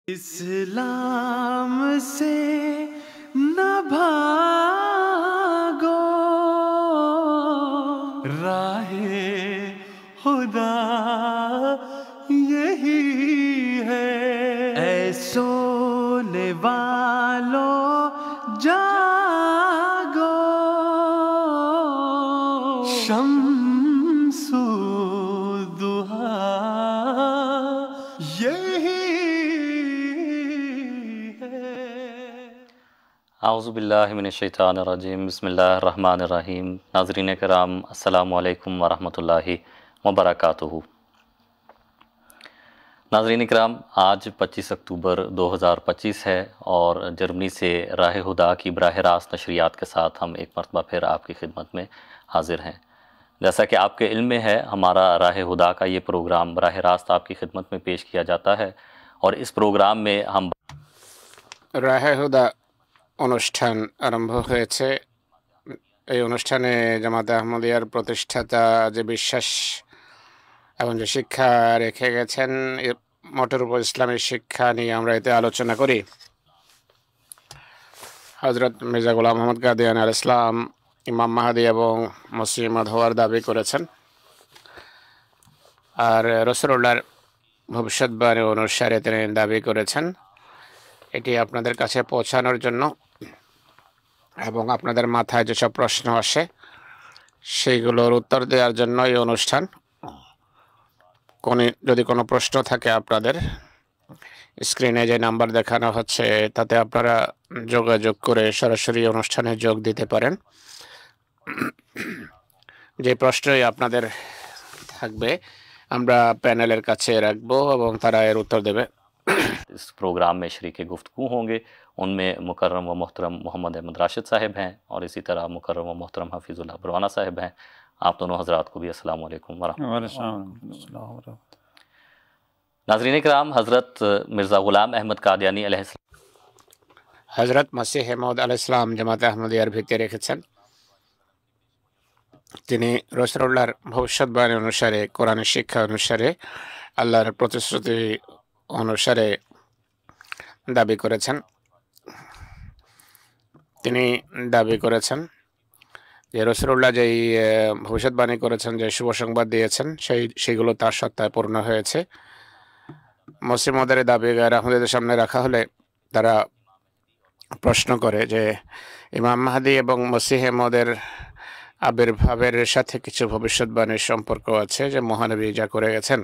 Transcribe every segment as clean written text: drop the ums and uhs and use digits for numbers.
इस्लाम से न भागो, राहे खुदा यही है। ऐ सोने वालों जागो, शम्सु दुहा यही आउज़ुबिल्लाहि मिनश्शैतानिर्रजीम बिस्मिल्लाहिर्रहमानिर्रहीम। नाज़रीन कराम अस्सलामु अलैकुम वरहमतुल्लाहि वबरकातुहू। नाज़रीन कराम, आज 25 अक्टूबर 2025 है और जर्मनी से राह हुदा की बराह रास्त नशरियात के साथ हम एक मरतबा फिर आपकी खिदमत में हाजिर हैं। जैसा कि आपके इल्म में है, हमारा राह हुदा का ये प्रोग्राम बराह रास्त आपकी खिदमत में पेश किया जाता है और इस प्रोग्राम में हम রাহ হুদা অনুষ্ঠান আরম্ভ হয়েছে। এই অনুষ্ঠানে জামাতে আহমদিয়ার প্রতিষ্ঠাতা যে বিশ্বাস এবং যে শিক্ষা রেখে গেছেন, মোটের উপর ইসলামের শিক্ষা নিয়ে আমরা এতে আলোচনা করি। হযরত মির্জা গোলাম মোহাম্মদ কাদিয়ানী আলাইহিস সালাম ইমাম মাহদী এবং মসিহ মাউদ হওয়ার দাবি করেছেন, আর রাসূলুল্লাহর ভবিষ্যৎবাণী অনুসারে তিনি দাবি করেছেন। এটি আপনাদের কাছে পৌঁছানোর জন্য এবং আপনাদের মাথায় যেসব প্রশ্ন আসে সেইগুলোর উত্তর দেওয়ার জন্য এই অনুষ্ঠান। যদি কোনো প্রশ্ন থাকে আপনাদের, স্ক্রিনে যে নাম্বার দেখানো হচ্ছে তাতে আপনারা যোগাযোগ করে সরাসরি অনুষ্ঠানে যোগ দিতে পারেন। যে প্রশ্নই আপনাদের থাকবে আমরা প্যানেলের কাছে রাখবো এবং তারা এর উত্তর দেবে। इस प्रोग्राम में शरीक गुफ्तगू होंगे, उनमें मुकर्रम व मोहतरम मोहम्मद अहमद राशिद साहिब हैं और इसी तरह मुकर्रम व मोहतरम हफीज़ुल्लाह बरवाना साहिब हैं। आप दोनों हज़रात को भी अस्सलाम वालेकुम वरहमतुल्लाह। नाज़रीन कराम, हज़रत मिर्ज़ा ग़ुलाम अहमद कादियानी अलैहिस्सलाम হযরত মসিহ মাউদ আলাইহিস সালাম জামাতে আহমদিয়ার ভিত্তি রেখেছেন। তিনি রাসূলুল্লাহর ভবিষ্যৎবাণী অনুসারে, কোরআনের শিক্ষা অনুসারে, আল্লাহর প্রতিশ্রুতি অনুসারে দাবি করেছেন। তিনি দাবি করেছেন যে রাসূলুল্লাহ যেই ভবিষ্যৎবাণী করেছেন, যে শুভ সংবাদ দিয়েছেন, সেইগুলো তার সত্তায় পূর্ণ হয়েছে। মসিহ মাউদের দাবি গায়র আহমদীদের সামনে রাখা হলে তারা প্রশ্ন করে যে ইমাম মাহদী এবং মসিহ মাউদের আবির্ভাবের সাথে কিছু ভবিষ্যৎবাণীর সম্পর্ক আছে যে মহানবী যা করে গেছেন।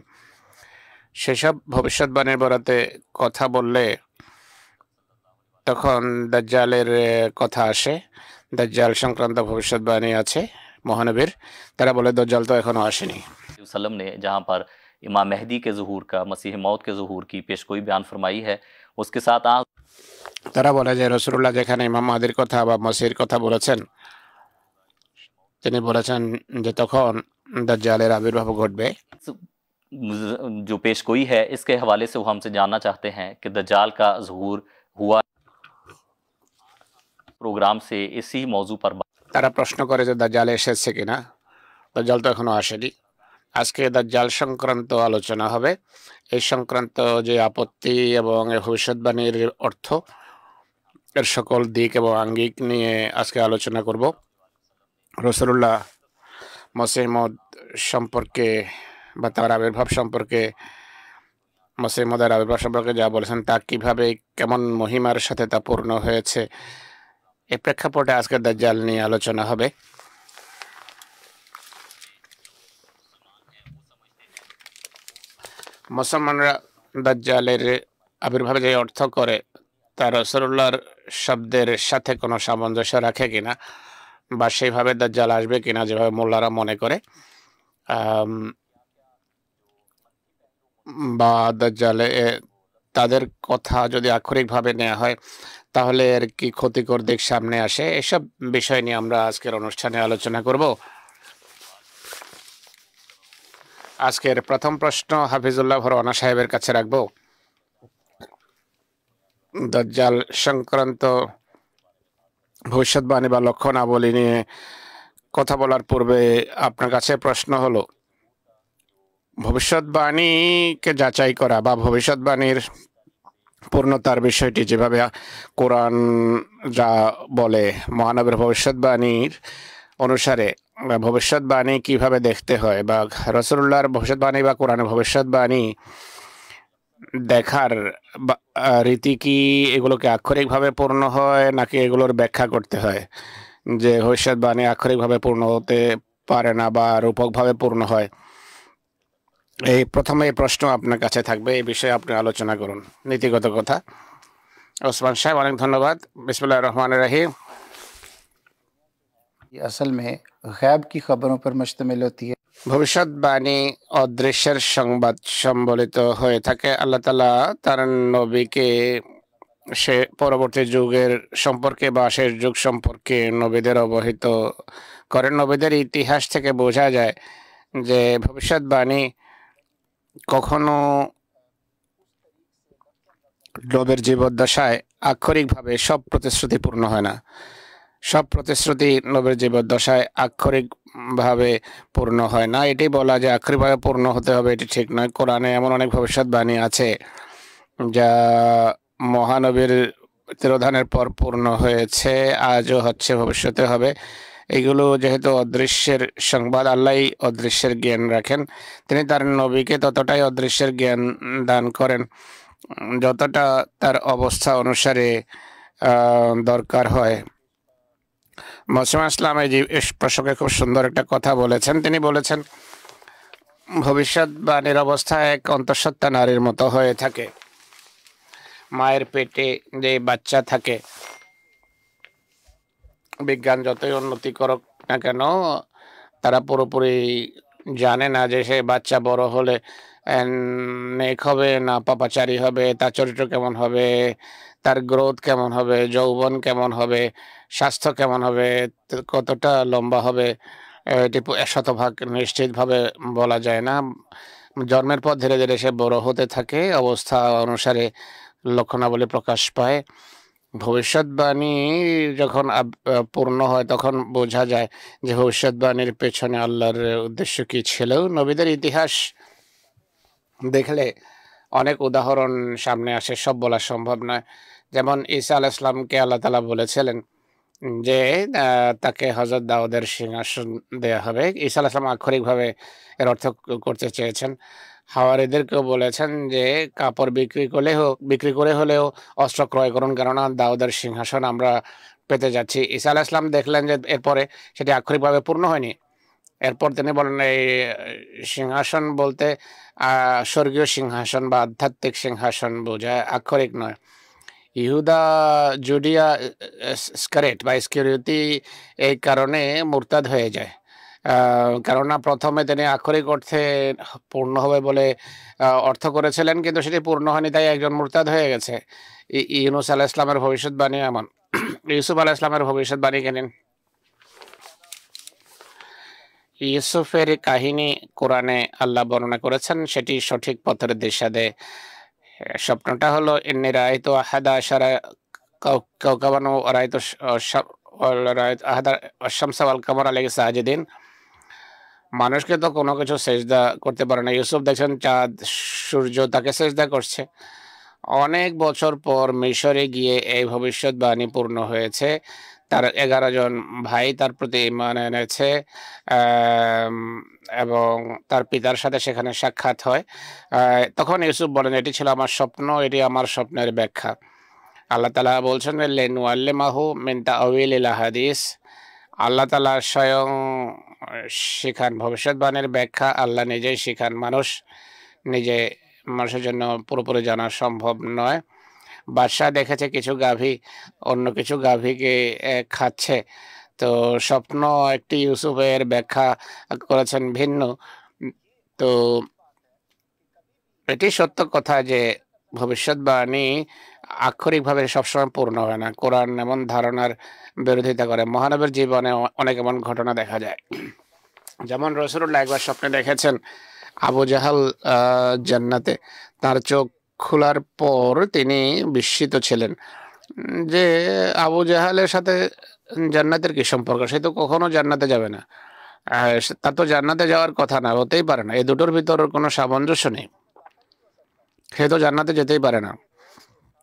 সেসব ভবিষ্যৎবাণীর বরাতে কথা বললে তখন দাজ্জালের কথা আসে। দাজ্জাল সংক্রান্ত ভবিষ্যৎবাণী আছে মহানবীর। তারা বলে দাজ্জাল তো এখনো আসেনি। वसल्लम ने जहाँ पर इमाम मेहदी के ज़ुहूर का, मसीह मौत के ज़ुहूर की पेशगोई बयान फरमाई है, उसके साथ তারা বলে যে রাসূলুল্লাহ যেখানে ইমাম মাহদীর কথা বা মসিহর কথা বলেছেন, তিনি বলেছেন যে তখন দাজ্জালের আবির্ভাব ঘটবে। जो पेशगोई है इसके हवाले से वो हमसे जानना चाहते हैं कि दज्जाल का ज़ुहूर हुआ। प्रोग्राम से इसी मौजू पर তারা প্রশ্ন করে যে দাজ্জাল এসেছে কিনা। দাজ্জাল তো এখনো আসেনি। আজকে দাজ্জাল সংক্রান্ত আলোচনা হবে। এই সংক্রান্ত যে আপত্তি এবং ভবিষ্যৎবাণীর অর্থ, এর সকল দিক এবং আঙ্গিক নিয়ে আজকে আলোচনা করব। রাসূলুল্লাহ মসিহ মাউদ সম্পর্কে বা তার আবির্ভাব সম্পর্কে, মসিহ মাউদের আবির্ভাব সম্পর্কে যা বলেছেন তা কিভাবে, কেমন মহিমার সাথে তা পূর্ণ হয়েছে, এই প্রেক্ষাপটে আজকে দাজ্জাল নিয়ে আলোচনা হবে। মুসলমানরা দাজ্জালের আবির্ভাবে যে অর্থ করে তা রাসূলুল্লাহর শব্দের সাথে কোনো সামঞ্জস্য রাখে কিনা, বা সেইভাবে দাজ্জাল আসবে কিনা যেভাবে মোল্লারা মনে করে, বা দাজ্জালে তাদের কথা যদি আক্ষরিকভাবে নেওয়া হয় তাহলে এর কি ক্ষতিকর দিক সামনে আসে, এসব বিষয় নিয়ে আমরা আজকের অনুষ্ঠানে আলোচনা করব। আজকের প্রথম প্রশ্ন হাফিজুল্লাহ বরওয়ানা সাহেবের কাছে রাখবো। দাজ্জাল সংক্রান্ত ভবিষ্যৎবাণী বা লক্ষণাবলী নিয়ে কথা বলার পূর্বে আপনার কাছে প্রশ্ন হলো, ভবিষ্যৎবাণীকে যাচাই করা বা ভবিষ্যৎবাণীর পূর্ণতার বিষয়টি যেভাবে কোরআন যা বলে মহানবীর ভবিষ্যৎবাণীর অনুসারে ভবিষ্যৎবাণী কিভাবে দেখতে হয় বা রাসূলুল্লাহর ভবিষ্যৎবাণী বা কোরআনের ভবিষ্যৎবাণী দেখার রীতি কি, এগুলোকে আক্ষরিকভাবে পূর্ণ হয় নাকি এগুলোর ব্যাখ্যা করতে হয়? যে ভবিষ্যৎবাণী আক্ষরিকভাবে পূর্ণ হতে পারে না বা রূপকভাবে পূর্ণ হয়। এই প্রথমে এই প্রশ্ন আপনার কাছে থাকবে, এই বিষয়ে আপনি আলোচনা করুন, নীতিগত কথা। ওসমান সাহেব, অনেক ধন্যবাদ। বিসমিল্লাহির রহমানির রহিম। असल में गैब की खबरों पर मुश्तमिल होती है। ভবিষ্যৎবাণী অদৃশ্যের সংবাদ সম্বলিত হয়ে থাকে। আল্লাহ তাআলা তার নবীকে সে পরবর্তী যুগের সম্পর্কে বা শেষ যুগ সম্পর্কে নবীদের অবহিত করেন। নবীদের ইতিহাস থেকে বোঝা যায় যে ভবিষ্যৎবাণী কখনো নবীর জীবদ্দশায় আক্ষরিকভাবে সব প্রতিশ্রুতি পূর্ণ হয় না। সব প্রতিশ্রুতি নবীর জীবদ্দশায় আক্ষরিকভাবে পূর্ণ হয় না। এটি বলা যে আক্ষরিকভাবে পূর্ণ হতে হবে এটি ঠিক নয়। কোরআনে এমন অনেক ভবিষ্যৎবাণী আছে যা মহানবীর তিরোধানের পর পূর্ণ হয়েছে, আজও হচ্ছে, ভবিষ্যতে হবে। এগুলো যেহেতু অদৃশ্যের সংবাদ, আল্লাহই অদৃশ্যের জ্ঞান রাখেন। তিনি তার নবীকে ততটাই অদৃশ্যের জ্ঞান দান করেন যতটা তার অবস্থা অনুসারে দরকার হয়। মুসলিম ইসলাম এই প্রসঙ্গে খুব সুন্দর একটা কথা বলেছেন। তিনি বলেছেন, ভবিষ্যৎবাণীর অবস্থা এক অন্তঃসত্ত্বা নারীর মতো হয়ে থাকে। মায়ের পেটে যে বাচ্চা থাকে, বিজ্ঞান যতই উন্নতি করুক না কেন, তারা পুরোপুরি জানে না যে সে বাচ্চা বড় হলে নেক হবে না পাপাচারী হবে, তার চরিত্র কেমন হবে, তার গ্রোথ কেমন হবে, যৌবন কেমন হবে, স্বাস্থ্য কেমন হবে, কতটা লম্বা হবে, এটি 100% নিশ্চিতভাবে বলা যায় না। জন্মের পর ধীরে ধীরে সে বড় হতে থাকে, অবস্থা অনুসারে লক্ষণাবলী প্রকাশ পায়। ভবিষ্যৎবাণী যখন পূর্ণ হয় তখন বোঝা যায় যে ভবিষ্যৎবাণীর পেছনে আল্লাহর উদ্দেশ্য কি ছিল। নবীদের ইতিহাস দেখলে অনেক উদাহরণ সামনে আসে, সব বলা সম্ভব নয়। যেমন ঈসা আলাইহিস সালামকে আল্লাহ তাআলা বলেছিলেন যে তাকে হযরত দাউদের সিংহাসন দেয়া হবে। ঈসা আলাইহিস সালাম আক্ষরিকভাবে এর অর্থ করতে চেয়েছেন। হাওয়ারীদেরকেও বলেছেন যে কাপড় বিক্রি করে হলেও অস্ত্র ক্রয় করুন, কেননা দাউদের সিংহাসন আমরা পেতে যাচ্ছি। ঈসা আলাইহিস সালাম দেখলেন যে এরপরে সেটি আক্ষরিকভাবে পূর্ণ হয়নি। এরপর তিনি বলেন, এই সিংহাসন বলতে স্বর্গীয় সিংহাসন বা আধ্যাত্মিক সিংহাসন বোঝায়, আক্ষরিক নয়। ইহুদা জুডিয়া স্কারেট বা স্কিরিয়তি এই কারণে মুরতাদ হয়ে যায়, কেননা প্রথমে তিনি আক্ষরিক অর্থে পূর্ণ হবে বলে অর্থ করেছিলেন, কিন্তু সেটি পূর্ণ হয়নি, তাই একজন মুরতাদ হয়ে গেছে। ইউনূস আলাইহিস সালামের ভবিষ্যৎবাণী এমন। ইউসুফ আলাইহিস সালামের ভবিষ্যৎবাণী কেনেন। ইউসুফের কাহিনী কোরআনে আল্লাহ বর্ণনা করেছেন, সেটি সঠিক পথের দিশা দেয়। স্বপ্নটা হলো, ইন্নী রাআইতু আহাদা আশারা কাওকাবান ওয়া রাআইতু আহাদা আশ-শামসা ওয়াল কামারা লি সাজিদিন। মানুষকে তো কোনো কিছু সেজদা করতে পারে না, ইউসুফ দেখছেন চাঁদ সূর্য তাকে সেজদা করছে। অনেক বছর পর মিশরে গিয়ে এই ভবিষ্যৎবাণী পূর্ণ হয়েছে। তার 11 জন ভাই তার প্রতি ঈমান এনেছে এবং তার পিতার সাথে সেখানে সাক্ষাৎ হয়। তখন ইউসুফ বলেন, এটি ছিল আমার স্বপ্ন, এটি আমার স্বপ্নের ব্যাখ্যা। আল্লাহ তাআলা বলছেন, লিনুআল্লিমাহু মিন তা'ওয়িলিল আহাদিস। আল্লাহ তাআলা স্বয়ং শিখান ভবিষ্যৎবাণীর ব্যাখ্যা, আল্লাহ নিজেই শিখান। মানুষের জন্য পুরোপুরি জানা সম্ভব নয়। বাদশাহ দেখেছে কিছু গাভী অন্য কিছু গাভীকে খাচ্ছে, তো স্বপ্ন একটি, ইউসুফের ব্যাখ্যা করেছেন ভিন্ন। তো এটি সত্য কথা যে ভবিষ্যৎবাণী আক্ষরিকভাবে সবসময় পূর্ণ হয় না। কোরআন এমন ধারণার বিরোধিতা করে। মহানবীর জীবনে অনেক এমন ঘটনা দেখা যায়। যেমন রাসূলুল্লাহ একবার স্বপ্নে দেখেছেন আবু জাহাল জান্নাতে। তার চোখ খোলার পর তিনি বিস্মিত ছিলেন যে আবু জাহালের সাথে জান্নাতের কি সম্পর্ক, সে তো কখনো জান্নাতে যাবে না, তার তো জান্নাতে যাওয়ার কথা না, হতেই পারে না, এই দুটোর ভিতর কোনো সামঞ্জস্য নেই, সে তো জান্নাতে যেতেই পারে না।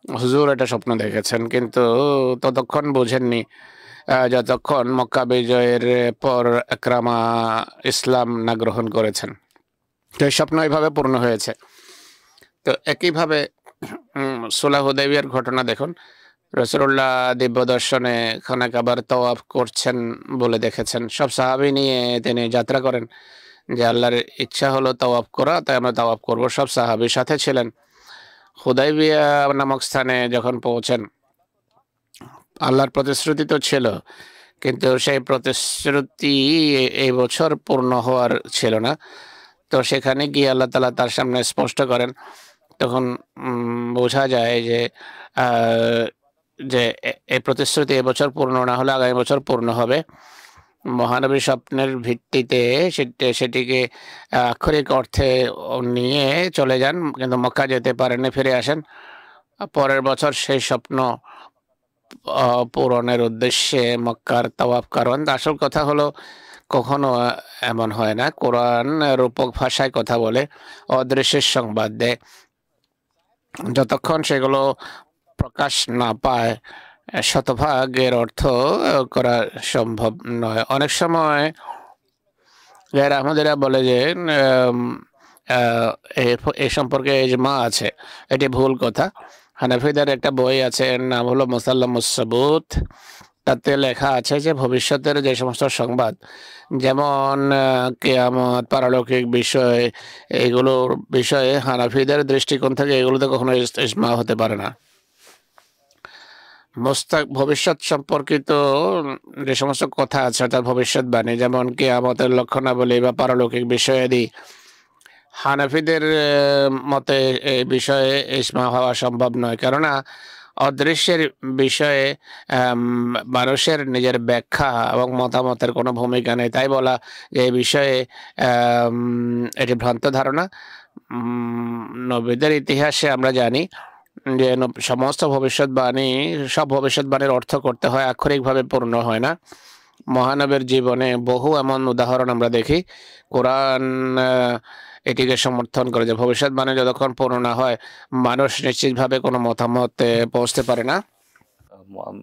হুজুর এটা স্বপ্ন দেখেছেন, কিন্তু ততক্ষণ বোঝেননি যতক্ষণ মক্কা বিজয়ের পর একরামা ইসলাম না গ্রহণ করেছেন। তো এই স্বপ্ন এইভাবে পূর্ণ হয়েছে। তো একইভাবে সুলাহ হুদাইবিয়ার ঘটনা দেখুন, রাসূলুল্লাহ দিব্য দর্শনে খানা কাবার তওয়াফ করছেন বলে দেখেছেন। সব সাহাবী নিয়ে তিনি যাত্রা করেন যে আল্লাহর ইচ্ছা হলো তওয়াফ করা, তাই আমরা তওয়াফ করব। সব সাহাবীর সাথে ছিলেন। হুদাইবিয়া নামক স্থানে যখন পৌঁছেন, আল্লাহর প্রতিশ্রুতি তো ছিল, কিন্তু সেই প্রতিশ্রুতি এই বছর পূর্ণ হওয়ার ছিল না। তো সেখানে গিয়ে আল্লাহ তাআলা তার সামনে স্পষ্ট করেন। তখন বোঝা যায় যে এই প্রতিশ্রুতি এবছর পূর্ণ না হলে আগামী বছর পূর্ণ হবে। মহানবী স্বপ্নের ভিত্তিতে সেটিকে আক্ষরিক অর্থে নিয়ে চলে যান, কিন্তু মক্কা যেতে পারেননি, ফিরে আসেন। পরের বছর সেই স্বপ্ন পূরণের উদ্দেশ্যে মক্কার তাওয়াফ করেন। আসল কথা হলো কখনো এমন হয় না। কোরআন রূপক ভাষায় কথা বলে, অদৃশ্যের সংবাদ দেয়। যতক্ষণ সেগুলো প্রকাশ না পায় শতভাগের অর্থ করা সম্ভব নয়। অনেক সময় যারা আমাদের বলে যে এ সম্পর্কে ইজমা আছে, এটি ভুল কথা। হানাফিদের একটা বই আছে, নাম হলো মুসাল্লামুস সাবুত। তাতে লেখা আছে যে ভবিষ্যতের যে সমস্ত সংবাদ, যেমন কিয়ামত, পারলৌকিক বিষয়, এগুলোর বিষয়ে হানাফিদের দৃষ্টিকোণ থেকে এগুলোতে কখনো ইজমা হতে পারে না। ভবিষ্যৎ সম্পর্কিত যে সমস্ত কথা আছে অর্থাৎ ভবিষ্যৎবাণী, যেমন কিয়ামতের লক্ষণাবলী বা পারলৌকিক বিষয়াদি, হানাফিদের মতে এই বিষয়ে ইজমা হওয়া সম্ভব নয়। কেননা অদৃশ্যের বিষয়ে মানুষের নিজের ব্যাখ্যা এবং মতামতের কোনো ভূমিকা নেই। তাই বলা যে এই বিষয়ে এটি ভ্রান্ত ধারণা। নবীদের ইতিহাসে আমরা জানি যে সমস্ত ভবিষ্যৎবাণী, সব ভবিষ্যৎবাণীর অর্থ করতে হয়, আক্ষরিকভাবে পূর্ণ হয় না। মহানবের জীবনে বহু এমন উদাহরণ আমরা দেখি। কোরআন এটিকে সমর্থন করে যে ভবিষ্যৎবাণী যতক্ষণ পূর্ণ না হয় মানুষ নিশ্চিতভাবে কোনো মতামতে পৌঁছতে পারে না।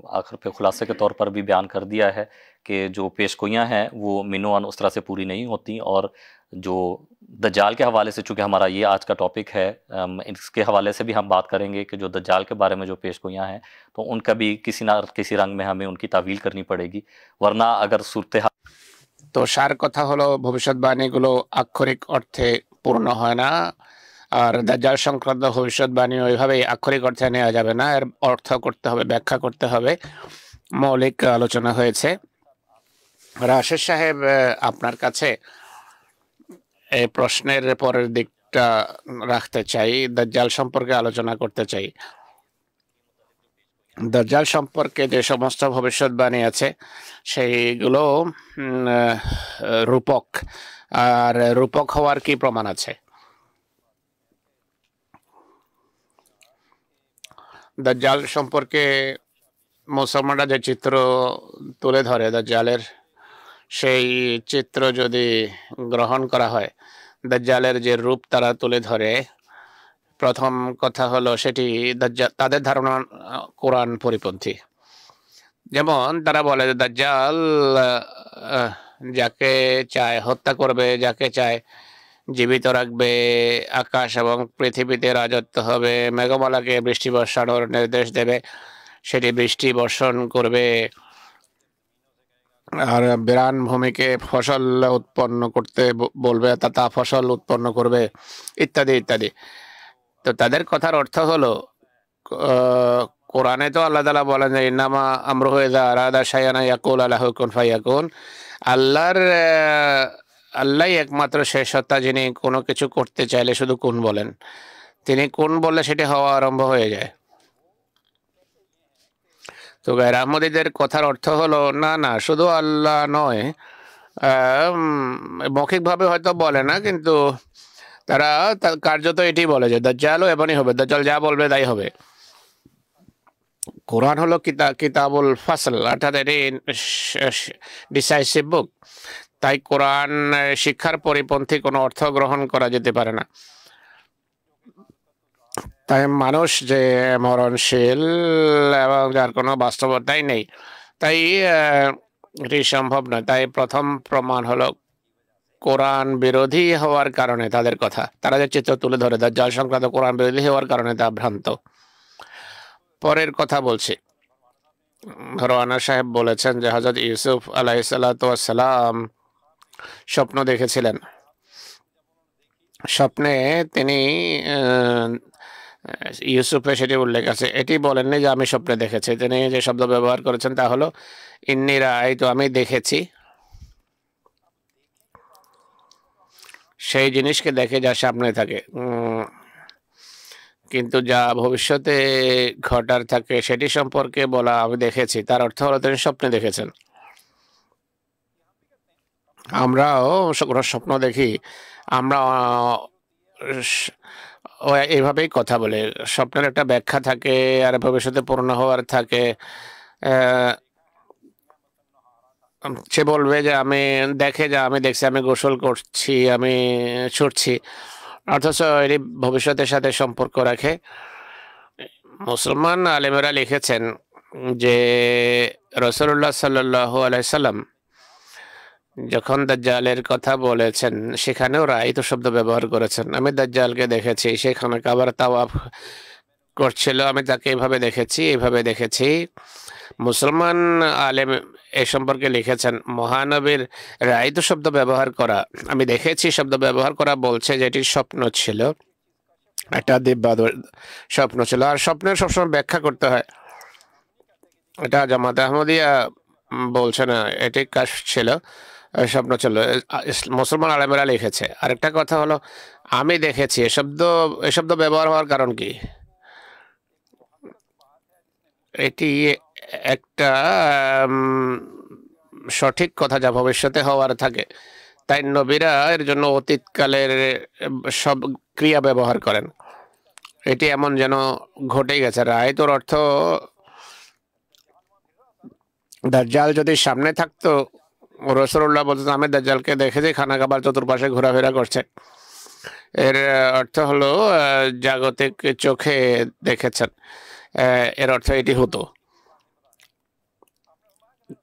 आखिर पे खुलासे के तौर पर भी बयान कर दिया है कि जो पेशगोइयाँ हैं वो मिनोअन उस तरह से पूरी नहीं होती, और जो दज्जाल के हवाले से, चूँकि हमारा ये आज का टॉपिक है, इसके हवाले से भी हम बात करेंगे कि जो दज्जाल के बारे में जो पेशगोइयाँ हैं तो उनका भी किसी ना किसी रंग में हमें उनकी तावील करनी पड़ेगी, वरना अगर सूरत हाल। তো সার কথা হলো ভবিষ্যৎবাণীগুলো আক্ষরিক অর্থে পূর্ণ হয় না, আর দাজ্জাল সংক্রান্ত ভবিষ্যৎবাণী ওইভাবেই আক্ষরিক অর্থে নেওয়া যাবে না, এর অর্থ করতে হবে, ব্যাখ্যা করতে হবে। মৌলিক আলোচনা হয়েছে। রাশেদ সাহেব, আপনার কাছে এই প্রশ্নের পরের দিকটা রাখতে চাই, দাজ্জাল সম্পর্কে আলোচনা করতে চাই। দাজ্জাল সম্পর্কে যে সমস্ত ভবিষ্যৎবাণী আছে সেইগুলো রূপক, আর রূপক হওয়ার কি প্রমাণ আছে? দাজ্জাল সম্পর্কে মুসলমানরা যে চিত্র তুলে ধরে দাজ্জালের, সেই চিত্র যদি গ্রহণ করা হয়, দাজ্জালের যে রূপ তারা তুলে ধরে, প্রথম কথা হলো সেটি তাদের ধারণা কোরআন পরিপন্থী। যেমন তারা বলে যে দাজ্জাল যাকে চায় হত্যা করবে, যাকে চায় জীবিত রাখবে, আকাশ এবং পৃথিবীতে রাজত্ব হবে, মেঘমালাকে বৃষ্টি বর্ষানোর নির্দেশ দেবে, সেটি বৃষ্টি বর্ষণ করবে, আর বিরান ভূমিকে ফসল উৎপন্ন করতে বলবে, তা ফসল উৎপন্ন করবে, ইত্যাদি ইত্যাদি। তো তাদের কথার অর্থ হলো, কোরআনে তো আল্লাহ তাআলা বলেন যে ইন্নামা আমরুহু ইযা আরাদা শাইআন ইয়াকুলু লাহু কুন ফায়াকুন। আল্লাহই একমাত্র সেই সত্তা যিনি কোনো কিছু করতে চাইলে শুধু কুন বলেন, তিনি কুন বললে সেটি হওয়া আরম্ভ হয়ে যায়। তো গায়র আহমদীদের কথার অর্থ হলো না না, শুধু আল্লাহ নয়, মৌখিকভাবে হয়তো বলে না, কিন্তু তারা কার্যত এটি বলে যে দাজ্জালও এমনই হবে, দাজ্জাল যা বলবে তাই হবে। কোরআন হলো কিতাবুল ফাসল, অর্থাৎ এটি ডিসাইসিভ বুক। তাই কোরআন শিক্ষার পরিপন্থী কোনো অর্থ গ্রহণ করা যেতে পারে না। তাই মানুষ যে মরণশীল এবং যার কোনো বাস্তবতাই নেই, তাই এটি সম্ভব নয়। তাই প্রথম প্রমাণ হলো কোরআন বিরোধী হওয়ার কারণে তাদের কথা, তারা যে চিত্র তুলে ধরে দাজ্জাল সংক্রান্ত কোরআন বিরোধী হওয়ার কারণে তা ভ্রান্ত। পরের কথা বলছি, রওয়ানা সাহেব বলেছেন যে হযরত ইউসুফ আলাইহিসসালাম স্বপ্ন দেখেছিলেন। স্বপ্নে তিনি ইউসুফে সেটি উল্লেখ আছে, এটি বলেননি যে আমি স্বপ্নে দেখেছি। তিনি যে শব্দ ব্যবহার করেছেন তা হলো ইন্নী রাআইতু, আমি দেখেছি সেই জিনিসকে দেখে যা সামনে থাকে, কিন্তু যা ভবিষ্যতে ঘটার থাকে সেটি সম্পর্কে বলা আমি দেখেছি, তার অর্থ হলো তিনি স্বপ্নে দেখেছেন। আমরাও স্বপ্ন দেখি, আমরা এইভাবেই কথা বলে, স্বপ্নের একটা ব্যাখ্যা থাকে আর ভবিষ্যতে পূর্ণ হওয়ার থাকে। সে বলবে যে আমি দেখে যা আমি দেখছি, আমি গোসল করছি, আমি ছুটছি, অথচ এটি ভবিষ্যতের সাথে সম্পর্ক রাখে। মুসলমান আলেমেরা লিখেছেন যে রাসূলুল্লাহ সাল্লাল্লাহু আলাইহি সাল্লাম যখন দাজ্জালের কথা বলেছেন সেখানেও রাআইতু শব্দ ব্যবহার করেছেন। আমি দাজ্জালকে দেখেছি, সেখানে কাবার তাওয়াফ করছিল, আমি তাকে এইভাবে দেখেছি, এইভাবে দেখেছি। মুসলমান আলেম এ সম্পর্কে লিখেছেন মহানবীর রাআইতু শব্দ ব্যবহার করা, আমি দেখেছি শব্দ ব্যবহার করা বলছে যে এটি স্বপ্ন ছিল, একটা দিব্যাদ স্বপ্ন ছিল। আর স্বপ্নের সবসময় ব্যাখ্যা করতে হয়, এটা জামাতে আহমদিয়া বলছে না, এটি কাশ ছিল, স্বপ্ন ছিল, মুসলমান আলেমেরা লিখেছে। আরেকটা কথা হলো আমি দেখেছি এ শব্দ ব্যবহার হওয়ার কারণ কি? এটি একটা সঠিক কথা যা ভবিষ্যতে হওয়ার থাকে, তাই নবীরা এর জন্য অতীতকালের সব ক্রিয়া ব্যবহার করেন। এটি এমন যেন ঘটে গেছে। রাআইতুর অর্থ দাজ্জাল যদি সামনে থাকতো, রাসূলুল্লাহ বলতেন আমি দাজ্জালকে দেখেছি খানা কাবার চতুর্পাশে ঘোরাফেরা করছে, এর অর্থ হলো জাগতিক চোখে দেখেছেন, এর অর্থ এটি হতো।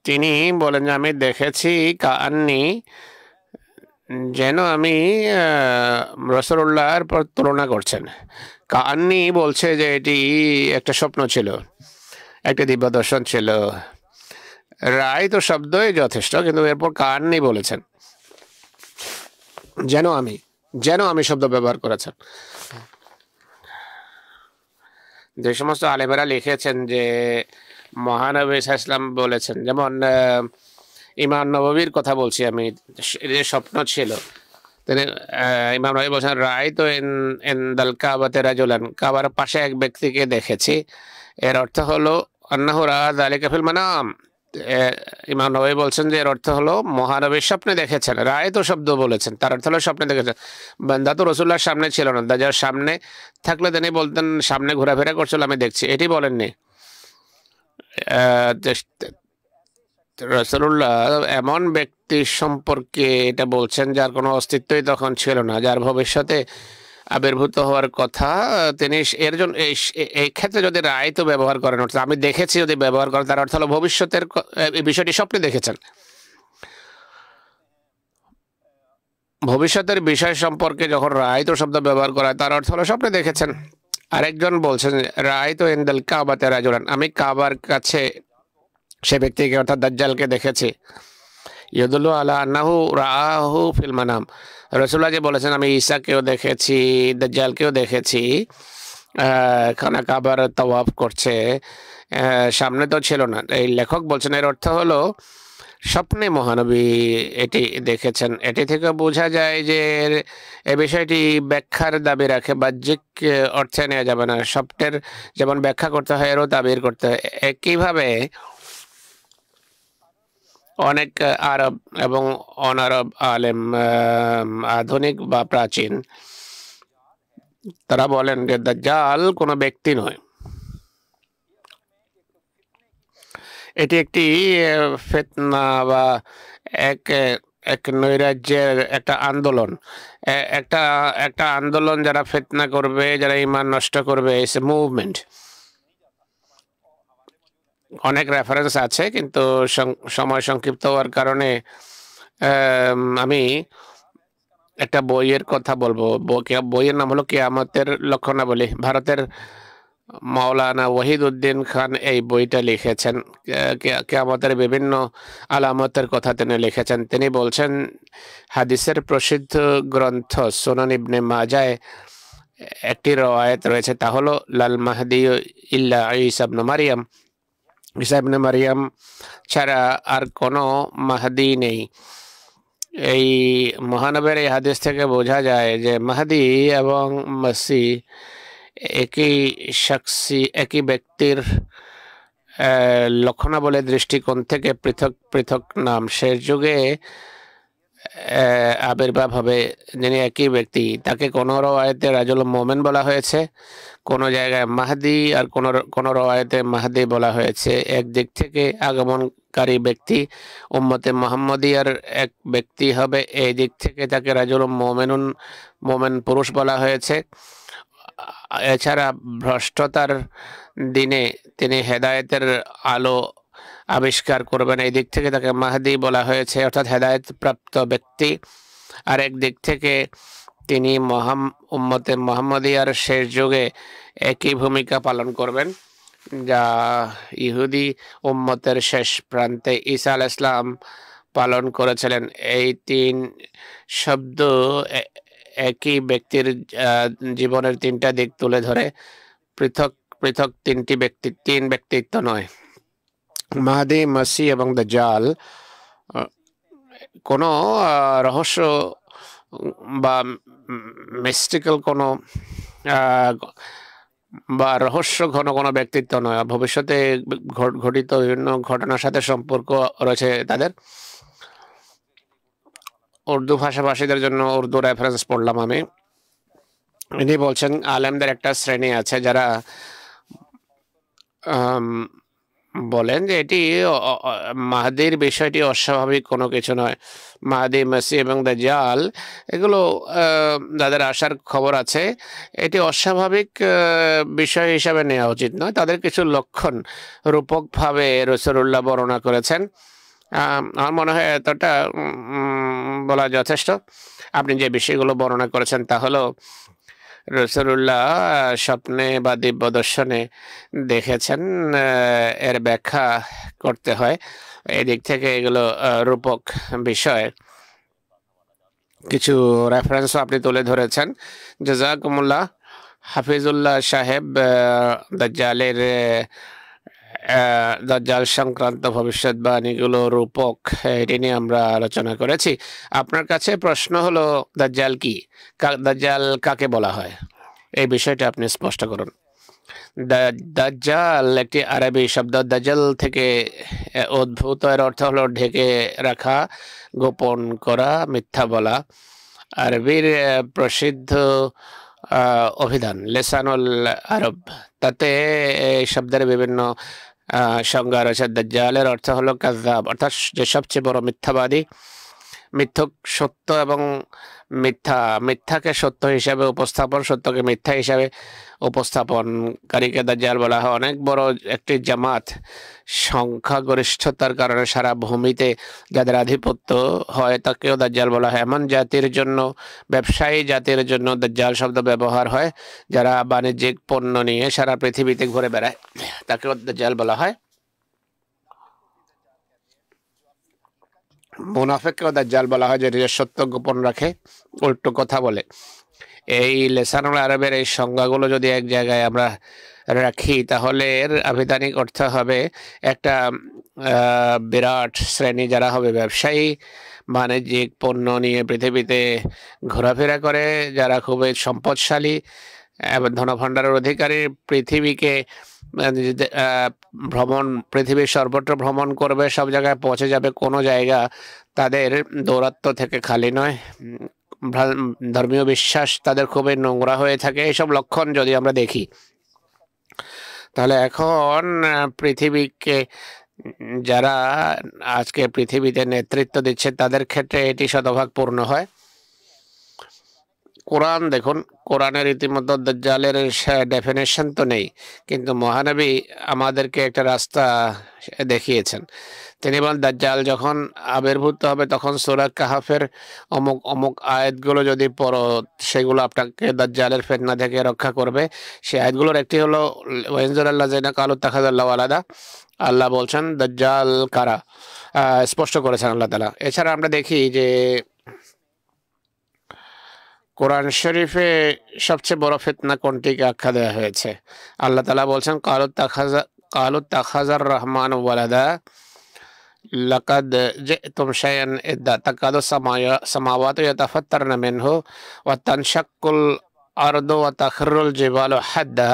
তিনি বলেন যে আমি দেখেছি কাআন্নী, যেন আমি রাসূলুল্লাহর পর তুলনা করছেন। কাআন্নী বলছে যে এটি একটা স্বপ্ন ছিল, একটা দিব্য দর্শন ছিল। রাআইতু শব্দই যথেষ্ট, কিন্তু এরপর কাআন্নী বলেছেন, যেন আমি শব্দ ব্যবহার করেছেন। যে সমস্ত আলেমেরা লিখেছেন যে মহানবী ইসলাম বলেছেন, যেমন ইমাম নববীর কথা বলছি আমি, যে স্বপ্ন ছিল, তিনি ইমাম নবী বলছেন রাআইতু ইনদাল কাবাতি রাজুলান, কাবার পাশে এক ব্যক্তিকে দেখেছি, এর অর্থ হলো আন্নাহু রাআ যালিকা ফিল মানাম। ইমাম নবী বলছেন যে এর অর্থ হলো মহানবীর স্বপ্নে দেখেছেন। রাআইতু শব্দ বলেছেন, তার অর্থ হলো স্বপ্নে দেখেছেন। বান্দা তো রাসূলুল্লাহর সামনে ছিল না, দাজ্জাল সামনে থাকলে তিনি বলতেন সামনে ঘোরাফেরা করছিল আমি দেখছি, এটি বলেননি। রাসূলুল্লাহ এমন ব্যক্তি সম্পর্কে এটা বলছেন যার কোনো অস্তিত্বই তখন ছিল না, যার ভবিষ্যতে আবির্ভূত হওয়ার কথা। তিনি এর জন্য এই ক্ষেত্রে যদি রাআইতু ব্যবহার করেন, অর্থাৎ আমি দেখেছি যদি ব্যবহার করেন, তার অর্থ হলো ভবিষ্যতের এই বিষয়টি স্বপ্নে দেখেছেন। ভবিষ্যতের বিষয় সম্পর্কে যখন রাআইতু শব্দ ব্যবহার করা হয়, তার অর্থ হলো স্বপ্নে দেখেছেন। আরেকজন বলছেন রাআইতু ইনদাল কাবাতি রাজুলান, আমি কাবার কাছে সে ব্যক্তিকে অর্থাৎ দাজ্জালকে দেখেছি। ইয়াদুল্লু আলা আন্নাহু রাআহু ফিল মানাম, রাসূলুল্লাহ যে বলেছেন আমি ঈসাকেও দেখেছি, দাজ্জালকেও দেখেছি, খানা কাবার তাওয়াফ করছে, সামনে তো ছিল না। এই লেখক বলছেন এর অর্থ হলো স্বপ্নে মহানবী এটি দেখেছেন। এটি থেকে বোঝা যায় যে এ বিষয়টি ব্যাখ্যার দাবি রাখে, বাহ্যিক অর্থে নেওয়া যাবে না। স্বপ্নের যেমন ব্যাখ্যা করতে হয় এরও তাবির করতে হয়। একইভাবে অনেক আরব এবং অনারব আলেম, আধুনিক বা প্রাচীন, তারা বলেন যে দাজ্জাল কোনো ব্যক্তি নয়, এটি একটি ফিতনা বা এক নৈরাজ্যের একটা আন্দোলন, একটা একটা আন্দোলন, যারা ফিতনা করবে, যারা ঈমান নষ্ট করবে, ইটস এ মুভমেন্ট। অনেক রেফারেন্স আছে, কিন্তু সময় সংক্ষিপ্ত হওয়ার কারণে আমি একটা বইয়ের কথা বলবো। বইয়ের নাম হলো কিয়ামতের লক্ষণাবলী। ভারতের মাওলানা ওয়াহিদউদ্দিন খান এই বইটা লিখেছেন। কিয়ামতের বিভিন্ন আলামতের কথা তিনি লিখেছেন। তিনি বলছেন, হাদিসের প্রসিদ্ধ গ্রন্থ সুনান ইবনে মাজায় একটি রওয়ায়াত রয়েছে, তা হলো লাল মাহদি ইল্লা ঈসা ইবনে মারিয়াম, ঈসা ইবনে মারিয়াম ছাড়া আর কোনো মাহদি নেই। এই মহানবের এই হাদিস থেকে বোঝা যায় যে মাহদি এবং মসিহ একই ব্যক্তির লক্ষণাবলীর দৃষ্টিকোণ থেকে পৃথক পৃথক নাম। শেষ যুগে আবির্ভাব হবে যিনি একই ব্যক্তি, তাকে কোনো রওয়ায়াতে রাজুল মোমেন বলা হয়েছে, কোনো জায়গায় মাহদি, আর কোনো রওয়ায়াতে মাহদি বলা হয়েছে। একদিক থেকে আগমনকারী ব্যক্তি উম্মতে মুহাম্মদিয়ার এক ব্যক্তি হবে, এই দিক থেকে তাকে রাজুল মোমেন পুরুষ বলা হয়েছে। এছাড়া ভ্রষ্টতার দিনে তিনি হেদায়েতের আলো আবিষ্কার করবেন, এই দিক থেকে তাকে মাহদি বলা হয়েছে, অর্থাৎ হেদায়েত প্রাপ্ত ব্যক্তি। আর এক দিক থেকে তিনি উম্মতে মুহাম্মদিয়ার শেষ যুগে একই ভূমিকা পালন করবেন, যা ইহুদি উম্মতের শেষ প্রান্তে ঈসা আলাইহিস সালাম পালন করেছিলেন। এই তিন শব্দ একই ব্যক্তির জীবনের তিনটা দিক তুলে ধরে, পৃথক পৃথক তিন ব্যক্তিত্ব নয়। মাহদি, মসিহ এবং দাজ্জাল কোনো রহস্য বা মিস্টিক্যাল কোনো বা রহস্য ঘন কোনো ব্যক্তিত্ব নয়। ভবিষ্যতে ঘটিত বিভিন্ন ঘটনার সাথে সম্পর্ক রয়েছে তাদের। উর্দু ভাষাভাষীদের জন্য উর্দু রেফারেন্স পড়লাম আমি। ইনি বলছেন, আলেমদের একটা শ্রেণী আছে যারা বলেন যে এটি মাহদির বিষয়টি অস্বাভাবিক কোনো কিছু নয়। মাহদি, মসিহ এবং দাজ্জাল এগুলো যাদের আসার খবর আছে, এটি অস্বাভাবিক বিষয় হিসাবে নেওয়া উচিত নয়। তাদের কিছু লক্ষণ রূপকভাবে রাসূলুল্লাহ বর্ণনা করেছেন। আমার মনে হয় এতটা বলা যথেষ্ট। আপনি যে বিষয়গুলো বর্ণনা করেছেন তা হলো রাসূলুল্লাহ স্বপ্নে বা দিব্য দর্শনে দেখেছেন, এর ব্যাখ্যা করতে হয়। এদিক থেকে এগুলো রূপক বিষয়। কিছু রেফারেন্সও আপনি তুলে ধরেছেন। জাযাকুমুল্লাহ। হাফিজুল্লাহ সাহেব দাজ্জাল সংক্রান্ত ভবিষ্যৎবাণীগুলো রূপক, এটি নিয়ে আমরা আলোচনা করেছি। আপনার কাছে প্রশ্ন হলো, দাজ্জাল কি? দাজ্জাল কাকে বলা হয়? এই বিষয়টা আপনি স্পষ্ট করুন। দাজ্জাল একটি আরবি শব্দ, দাজ্জাল থেকে উদ্ভূত। এর অর্থ হলো ঢেকে রাখা, গোপন করা, মিথ্যা বলা। আরবির প্রসিদ্ধ অভিধান লেসানুল আরব, তাতে এই শব্দের বিভিন্ন সংজ্ঞা রয়েছে। দাজ্জালের অর্থ হলো কাযযাব, অর্থাৎ যে সবচেয়ে বড় মিথ্যাবাদী। মিথ্যক সত্য এবং মিথ্যাকে সত্য হিসাবে উপস্থাপন, সত্যকে মিথ্যা হিসাবে উপস্থাপনকারীকে দাজ্জাল বলা হয়। অনেক বড় একটি জামাত, সংখ্যাগরিষ্ঠতার কারণে সারা ভূমিতে যাদের আধিপত্য হয় তাকেও দাজ্জাল বলা হয়। এমন জাতির জন্য, ব্যবসায়ী জাতির জন্য দাজ্জাল শব্দ ব্যবহার হয়, যারা বাণিজ্যিক পণ্য নিয়ে সারা পৃথিবীতে ঘুরে বেড়ায়, তাকেও দাজ্জাল বলা হয়। মুনাফিককেও দাজ্জাল বলা হয়, যে সত্য গোপন রাখে, উল্টো কথা বলে। এই লেসানুল আরবের এই সংজ্ঞাগুলো যদি এক জায়গায় আমরা রাখি, তাহলে এর আভিধানিক অর্থ হবে একটা বিরাট শ্রেণী, যারা হবে ব্যবসায়ী, বাণিজ্যিক পণ্য নিয়ে পৃথিবীতে ঘোরাফেরা করে, যারা খুবই সম্পদশালী এবং ধনভাণ্ডারের অধিকারী, পৃথিবীকে পৃথিবীর সর্বত্র ভ্রমণ করবে, সব জায়গায় পৌঁছে যাবে। কোনো জায়গা তাদের দৌরাত্ম্য থেকে খালি নয়। ধর্মীয় বিশ্বাস তাদের খুবই নোংরা হয়ে থাকে। এইসব লক্ষণ যদি আমরা দেখি, তাহলে এখন পৃথিবীকে যারা আজকে পৃথিবীতে নেতৃত্ব দিচ্ছে তাদের ক্ষেত্রে এটি শতভাগ পূর্ণ হয়। কোরআন দেখুন, কোরআনের রীতিমতো দাজ্জালের ডেফিনেশন তো নেই, কিন্তু মহানবী আমাদেরকে একটা রাস্তা দেখিয়েছেন। তিনি বলেন দাজ্জাল যখন আবির্ভূত হবে তখন সূরা কাহাফের অমুক অমুক আয়াতগুলো যদি পড়ো সেগুলো আপনাকে দাজ্জালের ফিতনা থেকে রক্ষা করবে। সেই আয়াতগুলোর একটি হলো ওয়াইনজুরাল্লাযিনা ক্বালু ইত্তাখাযাল্লাহু ওয়ালাদা। আল্লাহ বলছেন দাজ্জাল কারা, স্পষ্ট করেছেন আল্লাহ তাআলা। এছাড়া আমরা দেখি যে কোরআন শরীফে সবচেয়ে বড় ফিতনা কোনটিকে আখ্যা দেওয়া হয়েছে? আল্লাহ তাআলা বলছেন ক্বালু ইত্তাখাযার রহমান ওয়ালাদা লাকাদ জি'তুম শাইআন ইদ্দা তাকাদু সামাওয়াতু ইয়াতাফাত্তারনা মিনহু ওয়া তানশাক্কুল আরদু ওয়া তাখরুল জিবালু হাদ্দা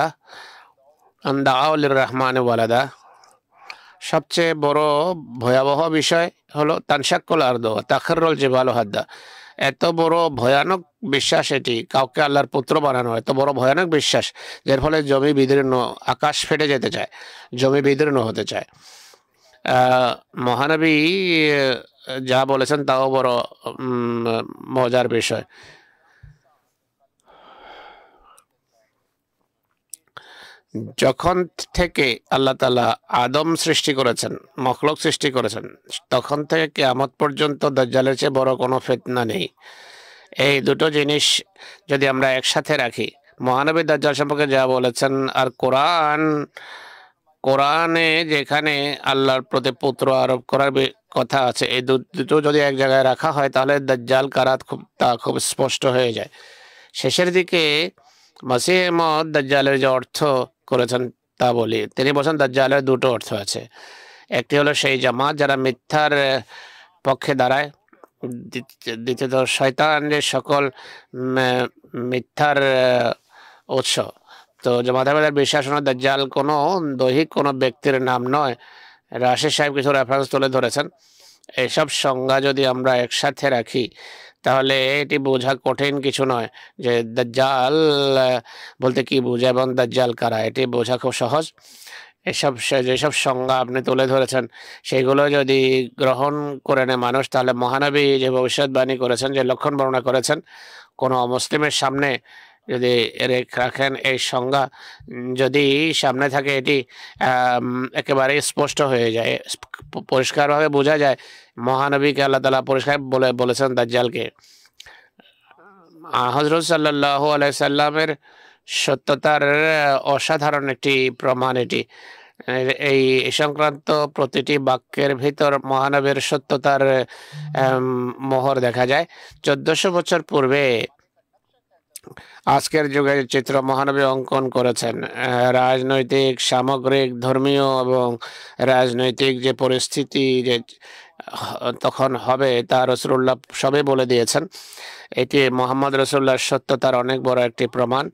আন দাউ লিররহমানি ওয়ালাদা। সবচেয়ে বড় ভয়াবহ বিষয় হলো তানশাক্কুল আরদু ওয়া তাখরুল জিবালু হাদ্দা। এত বড় ভয়ানক বিশ্বাস, এটি কাউকে আল্লাহর পুত্র বানানো, এত বড় ভয়ানক বিশ্বাস যার ফলে জমি বিদীর্ণ, আকাশ ফেটে যেতে চায়, জমি বিদীর্ণ হতে চায়। মহানবী যা বলেছেন তাও বড় মজার বিষয়। যখন থেকে আল্লাহ তাআলা আদম সৃষ্টি করেছেন, মখলুক সৃষ্টি করেছেন, তখন থেকে কিয়ামত পর্যন্ত দাজ্জালের চেয়ে বড় কোনো ফিতনা নেই। এই দুটো জিনিস যদি আমরা একসাথে রাখি, মহানবী দাজ্জাল সম্পর্কে যা বলেছেন আর কোরআনে যেখানে আল্লাহর প্রতি পুত্র আরোপ করার কথা আছে, এই দুটো যদি এক জায়গায় রাখা হয় তাহলে দাজ্জাল কারাত খুব স্পষ্ট হয়ে যায়। শেষের দিকে মসিহ মওউদ দাজ্জালের যে অর্থ করেছেন তা বলি। তিনি বলেছেন দাজ্জালের দুটো অর্থ আছে। একটি হলো সেই জামাত যারা মিথ্যার পক্ষে দাঁড়ায়, দ্বিতীয়ত শয়তানের সকল মিথ্যার উৎস। তো জামাতের বিশ্বাস হলো দাজ্জাল কোনো দৈহিক কোনো ব্যক্তির নাম নয়। রাশেদ সাহেব কিছু রেফারেন্স তুলে ধরেছেন। এসব সংজ্ঞা যদি আমরা একসাথে রাখি তাহলে এটি বোঝা কঠিন কিছু নয় যে দাজ্জাল বলতে কি বোঝায় এবং দাজ্জাল কারা, এটি বোঝা খুব সহজ। যেসব সংজ্ঞা আপনি তুলে ধরেছেন সেগুলো যদি গ্রহণ করে নেয় মানুষ, তাহলে মহানবী যে ভবিষ্যৎবাণী করেছেন, যে লক্ষণ বর্ণনা করেছেন, কোনো অমুসলিমের সামনে যদি রাখেন এই সংজ্ঞা, যদি সামনে থাকে এটি একেবারে স্পষ্ট হয়ে যায়, পরিষ্কারভাবে বোঝা যায় মহানবীকে আল্লাহ তাআলা পরিষ্কার বলেছেন দাজ্জালকে। হযরত সাল্লাল্লাহু আলাইহি সাল্লামের সত্যতার অসাধারণ একটি প্রমাণ এটি। এই সংক্রান্ত প্রতিটি বাক্যের ভিতর মহানবীর সত্যতার মোহর দেখা যায়। 1400 বছর পূর্বে আজকের যুগের চিত্র মহানবী অঙ্কন করেছেন। রাজনৈতিক, সামগ্রিক, ধর্মীয় এবং রাজনৈতিক যে পরিস্থিতি যে তখন হবে তা রাসূলুল্লাহ সবই বলে দিয়েছেন। এটি মুহাম্মদ রাসূলুল্লাহর সত্যতার অনেক বড় একটি প্রমাণ।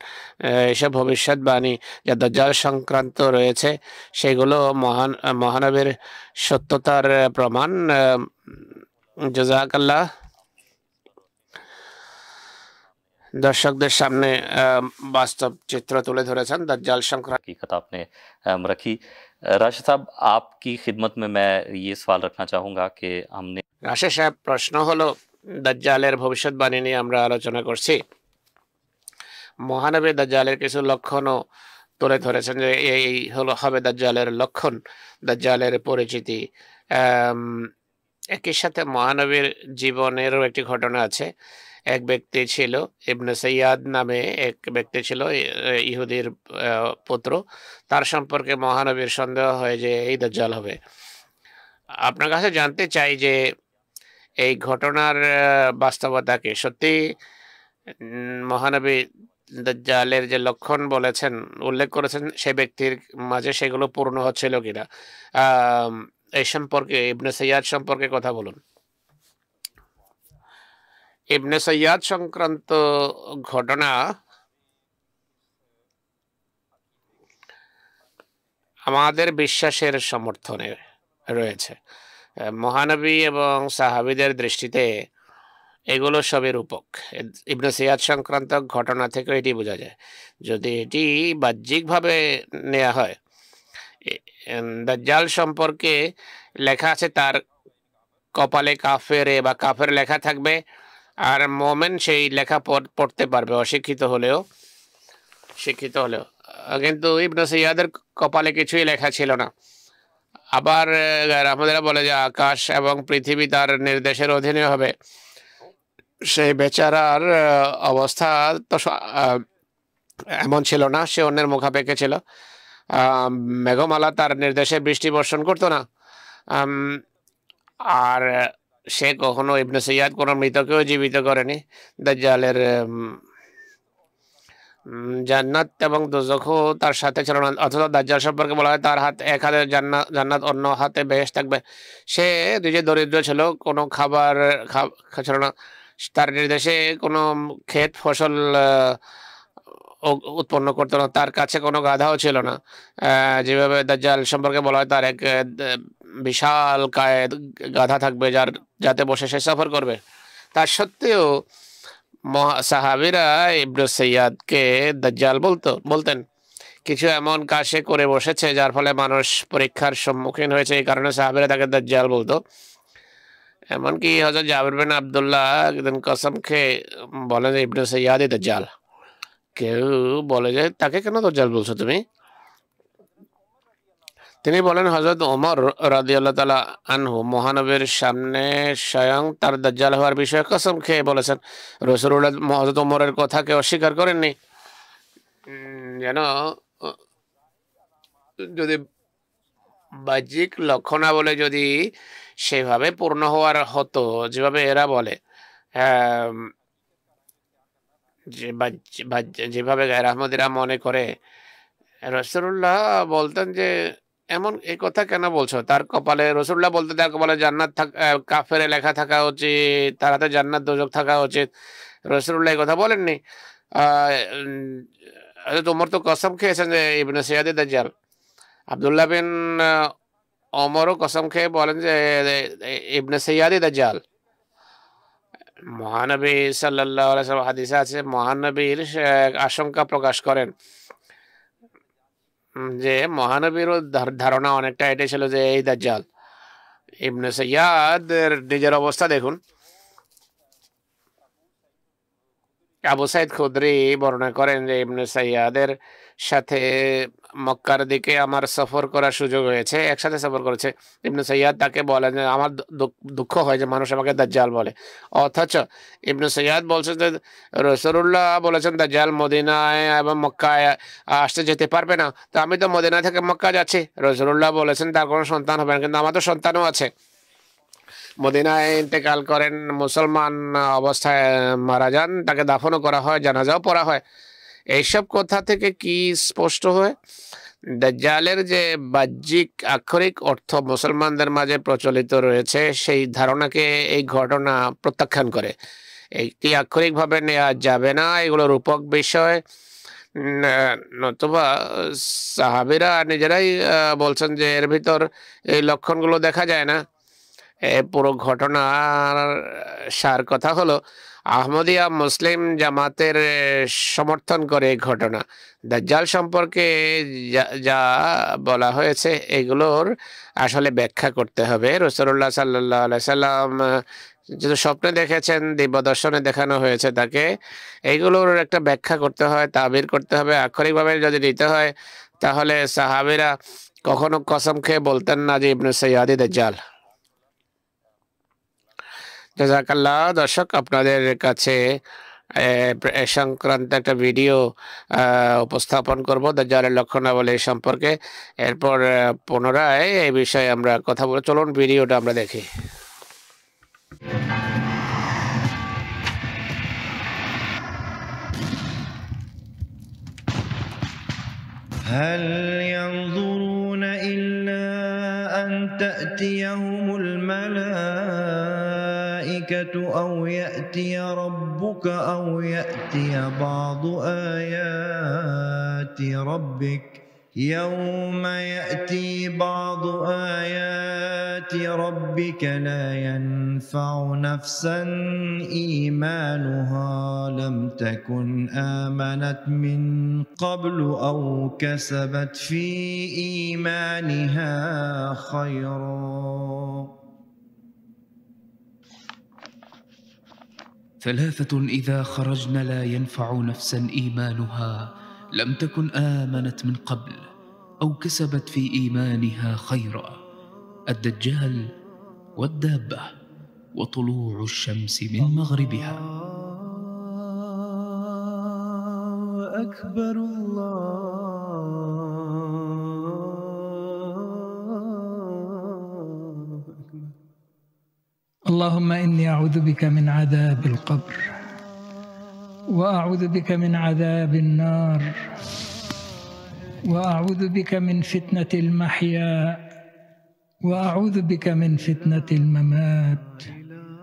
এসব ভবিষ্যৎবাণী যা দাজ্জাল সংক্রান্ত রয়েছে সেগুলো মহানবীর সত্যতার প্রমাণ। জাযাকাল্লাহ। দর্শকদের সামনে বাস্তব চিত্র তুলে ধরেছেন দাজ্জাল সংক্রান্ত। हकीकत आपने रखी। राशिद साहब, आपकी खिदमत में मैं ये सवाल रखना चाहूँगा कि हमने রাশেদ সাহেব, প্রশ্ন হলো দাজ্জালের ভবিষ্যৎবাণী নিয়ে আমরা আলোচনা করছি। মহানবী দাজ্জালের কিছু লক্ষণও তুলে ধরেছেন যে এই হলো হবে দাজ্জালের লক্ষণ, দাজ্জালের পরিচিতি। একই সাথে মহানবীর জীবনেরও একটি ঘটনা আছে। এক ব্যক্তি ছিল, ইবনে সৈয়াদ নামে এক ব্যক্তি ছিল, ইহুদির পুত্র। তার সম্পর্কে মহানবীর সন্দেহ হয় যে এই দাজ্জাল হবে। আপনার কাছে জানতে চাই যে এই ঘটনার বাস্তবতাকে সত্যি মহানবী দাজ্জালের যে লক্ষণ বলেছেন, উল্লেখ করেছেন, সে ব্যক্তির মাঝে সেগুলো পূর্ণ হচ্ছিল কিনা। এই সম্পর্কে ইবনে সৈয়াদ সম্পর্কে কথা বলুন। ইবনে সৈয়াদ সংক্রান্ত ঘটনা আমাদের বিশ্বাসের সমর্থনে রয়েছে। মহানবী এবং সাহাবীদের দৃষ্টিতে এগুলো সবই রূপক। ইবনে সৈয়াদ সংক্রান্ত ঘটনা থেকে এটি বোঝা যায়। যদি এটি বাহ্যিকভাবে নেওয়া হয়, দাজ্জাল সম্পর্কে লেখা আছে তার কপালে কাফেরে বা কাফের লেখা থাকবে, আর মোমেন সেই লেখা পড়তে পারবে অশিক্ষিত হলেও শিক্ষিত হলেও। কিন্তু ইবনে সৈয়াদের কপালে কিছুই লেখা ছিল না। আবার আমাদের বলে যে আকাশ এবং পৃথিবী তার নির্দেশের অধীনে হবে। সেই বেচারার অবস্থা তো এমন ছিল না, সে অন্যের মুখাপেক্ষে ছিল। মেঘমালা তার নির্দেশে বৃষ্টি বর্ষণ করতো না। আর সে কখনো ইবনে সৈয়াদ কোনো মৃতকেও জীবিত করেনি। দাজ্জালের জান্নাত এবং দোজখও তার সাথে ছিল না। অথচ দাজ্জাল সম্পর্কে বলা হয় তার এক হাতে জান্নাত অন্য হাতে বেহেশত থাকবে। সে নিজে দরিদ্র ছিল, কোনো খাবার ছিল না, তার নির্দেশে কোনো ক্ষেত ফসল উৎপন্ন করতো না, তার কাছে কোনো গাধাও ছিল না। যেভাবে দাজ্জাল সম্পর্কে বলা হয় তার এক বিশাল কায়ে গাধা থাকবে যাতে বসে সে সফর করবে। তার সত্ত্বেও সাহাবীরা ইবনে সৈয়াদকে দাজ্জাল বলতেন। কিছু এমন কাজ সে করে বসেছে যার ফলে মানুষ পরীক্ষার সম্মুখীন হয়েছে, এই কারণে সাহাবীরা তাকে দাজ্জাল বলতো। এমনকি হযরত জাবির বিন আব্দুল্লাহ একদিন কসম খেয়ে বলেন যে ইবনে সৈয়াদই দাজ্জাল। কেউ বলে যে তাকে কেন দাজ্জাল বলছো তুমি? তিনি বলেন হযরত ওমর রাদিয়াল্লাহু তাআলা আনহু মহানবীর সামনে স্বয়ং তার দাজ্জাল হওয়ার বিষয়ে কসম খেয়ে বলেছেন। রাসূলুল্লাহ হযরত ওমরের কথাকে অস্বীকার করেননি। যেন যদি বাহ্যিক লক্ষণাবলী যদি সেভাবে পূর্ণ হওয়ার হতো যেভাবে এরা বলে, যেভাবে গায়র আহমদীরা মনে করে, রাসূলুল্লাহ বলতেন যে এমন এই কথা কেন বলছো? তার কপালে রাসূলুল্লাহ বলতে তার কপালে জান্নাত কাফেরে লেখা থাকা উচিত, তার হাতে জান্নাত দোজখ থাকা উচিত। রাসূলুল্লাহ এই কথা বলেননি। ওমর তো কসম খেয়েছেন যে ইবনে সৈয়াদ দাজ্জাল। আব্দুল্লাহ বিন ওমরও কসম খেয়ে বলেন যে ইবনে সৈয়াদ দাজ্জাল। মহানবী সাল্লাল্লাহু আলাইহি ওয়াসাল্লাম হাদিসে আছে, মহানবীর আশঙ্কা প্রকাশ করেন যে মহানবীরও ধারণা অনেকটা এটাই ছিল যে এই দাজ্জাল। ইবনে সৈয়াদের নিজের অবস্থা দেখুন। আবু সাইদ খুদরি বর্ণনা করেন যে ইবনে সৈয়াদের সাথে মক্কার দিকে আমার সফর করার সুযোগ হয়েছে, একসাথে সফর করেছে। ইবনে সৈয়াদ তাকে বলেন যে আমার দুঃখ হয় যে মানুষ আমাকে দাজ্জাল বলে, অথচ ইবনে সৈয়াদ বলছেন যে রাসূলুল্লাহ বলেছেন দাজ্জাল মদিনায় এবং মক্কায় আসতে যেতে পারবে না, তো আমি তো মদিনা থেকে মক্কা যাচ্ছি। রাসূলুল্লাহ বলেছেন তার কোনো সন্তান হবে না, কিন্তু আমার তো সন্তানও আছে। মদিনায় ইন্তেকাল করেন, মুসলমান অবস্থায় মারা যান, তাকে দাফনও করা হয়, জানাজাও পড়া হয়। এইসব কথা থেকে কি স্পষ্ট হয়? দাজ্জালের যে বাহ্যিক আক্ষরিক অর্থ মুসলমানদের মাঝে প্রচলিত রয়েছে সেই ধারণাকে এই ঘটনা প্রত্যাখ্যান করে। এইটি আক্ষরিকভাবে নেওয়া যাবে না, এগুলো রূপক বিষয়। নতুবা সাহাবীরা নিজেরাই বলছেন যে এর ভিতর এই লক্ষণগুলো দেখা যায় না। পুরো ঘটনার সার কথা হলো আহমদিয়া মুসলিম জামাতের সমর্থন করে এই ঘটনা। দাজ্জাল সম্পর্কে যা বলা হয়েছে এগুলোর আসলে ব্যাখ্যা করতে হবে। রাসূলুল্লাহ সাল্লাল্লাহু আলাইহি সাল্লাম যেহেতু স্বপ্নে দেখেছেন, দিব্যদর্শনে দেখানো হয়েছে তাকে, এইগুলোর একটা ব্যাখ্যা করতে হয়, তাবির করতে হবে। আক্ষরিকভাবে যদি দিতে হয় তাহলে সাহাবীরা কখনো কসম খেয়ে বলতেন না যে ইবনে সৈয়াদ দাজ্জাল। জাযাকাল্লাহ। দর্শক, আপনাদের কাছে সংক্রান্ত একটা ভিডিও উপস্থাপন করব দাজ্জালের লক্ষণাবলী সম্পর্কে। এরপর পুনরায় এই বিষয়ে আমরা কথা বলে, চলুন ভিডিওটা আমরা দেখি। هل ينظرون إلا أن تأتيهم الملائكة أو يأتي ربك أو يأتي بعض آيات ربك يوم يأتي بعض آيات ربك لا ينفع نفسا إيمانها لم تكن آمنت من قبل أو كسبت في إيمانها خيرا. ثلاثة إذا خرجن لا ينفع نفسا إيمانها لم تكن آمنت من قبل أو كسبت في إيمانها خيرا: الدجال والدابة وطلوع الشمس من مغربها. الله أكبر الله أكبر. اللهم إني أعوذ بك من عذاب القبر، وأعوذ بك من عذاب النار، وأعوذ بك من فتنة المحيا، وأعوذ بك من فتنة الممات،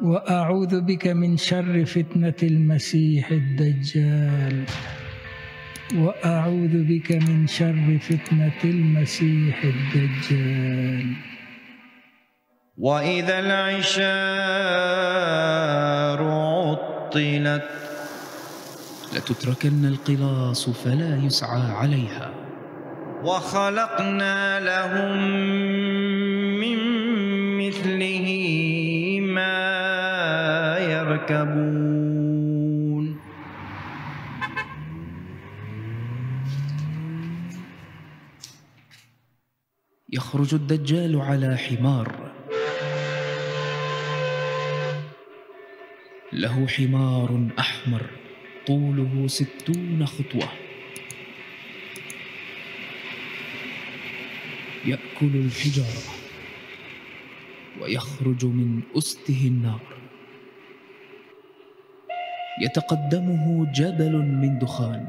وأعوذ بك من شر فتنة المسيح الدجال، وأعوذ بك من شر فتنة المسيح الدجال. وإذا العشار عطلت لتتركن القلاص فلا يسعى عليها. وخلقنا لهم من مثله ما يركبون. يخرج الدجال على حمار، له حمار أحمر طوله 60 خطوة، يأكل الحجارة ويخرج من أسته النار. يتقدمه جبل من دخان،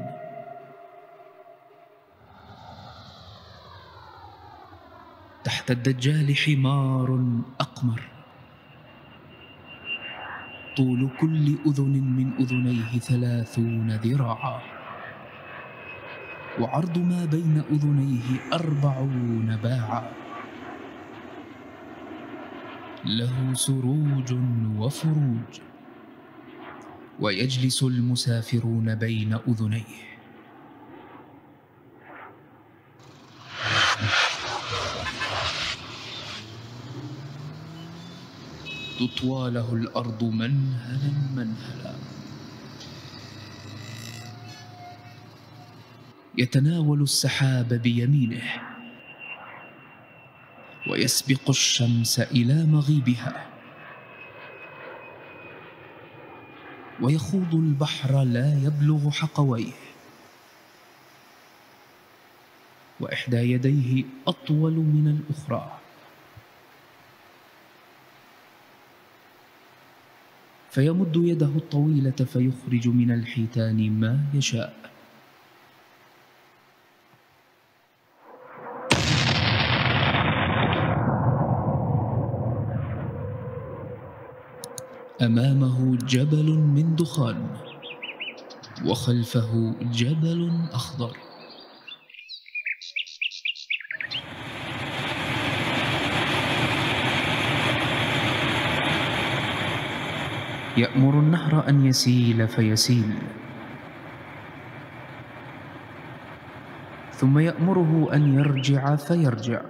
تحت الدجال حمار أقمر طول كل أذن من أذنيه 30 ذراعا، وعرض ما بين أذنيه 40 باعا. له سروج وفروج، ويجلس المسافرون بين أذنيه. تطوى له الأرض منهلا منهلا، يتناول السحاب بيمينه ويسبق الشمس إلى مغيبها، ويخوض البحر لا يبلغ حقويه، وإحدى يديه أطول من الأخرى، فيمد يده الطويلة فيخرج من الحيتان ما يشاء. أمامه جبل من دخان، وخلفه جبل أخضر. يأمر النهر أن يسيل فيسيل، ثم يأمره أن يرجع فيرجع،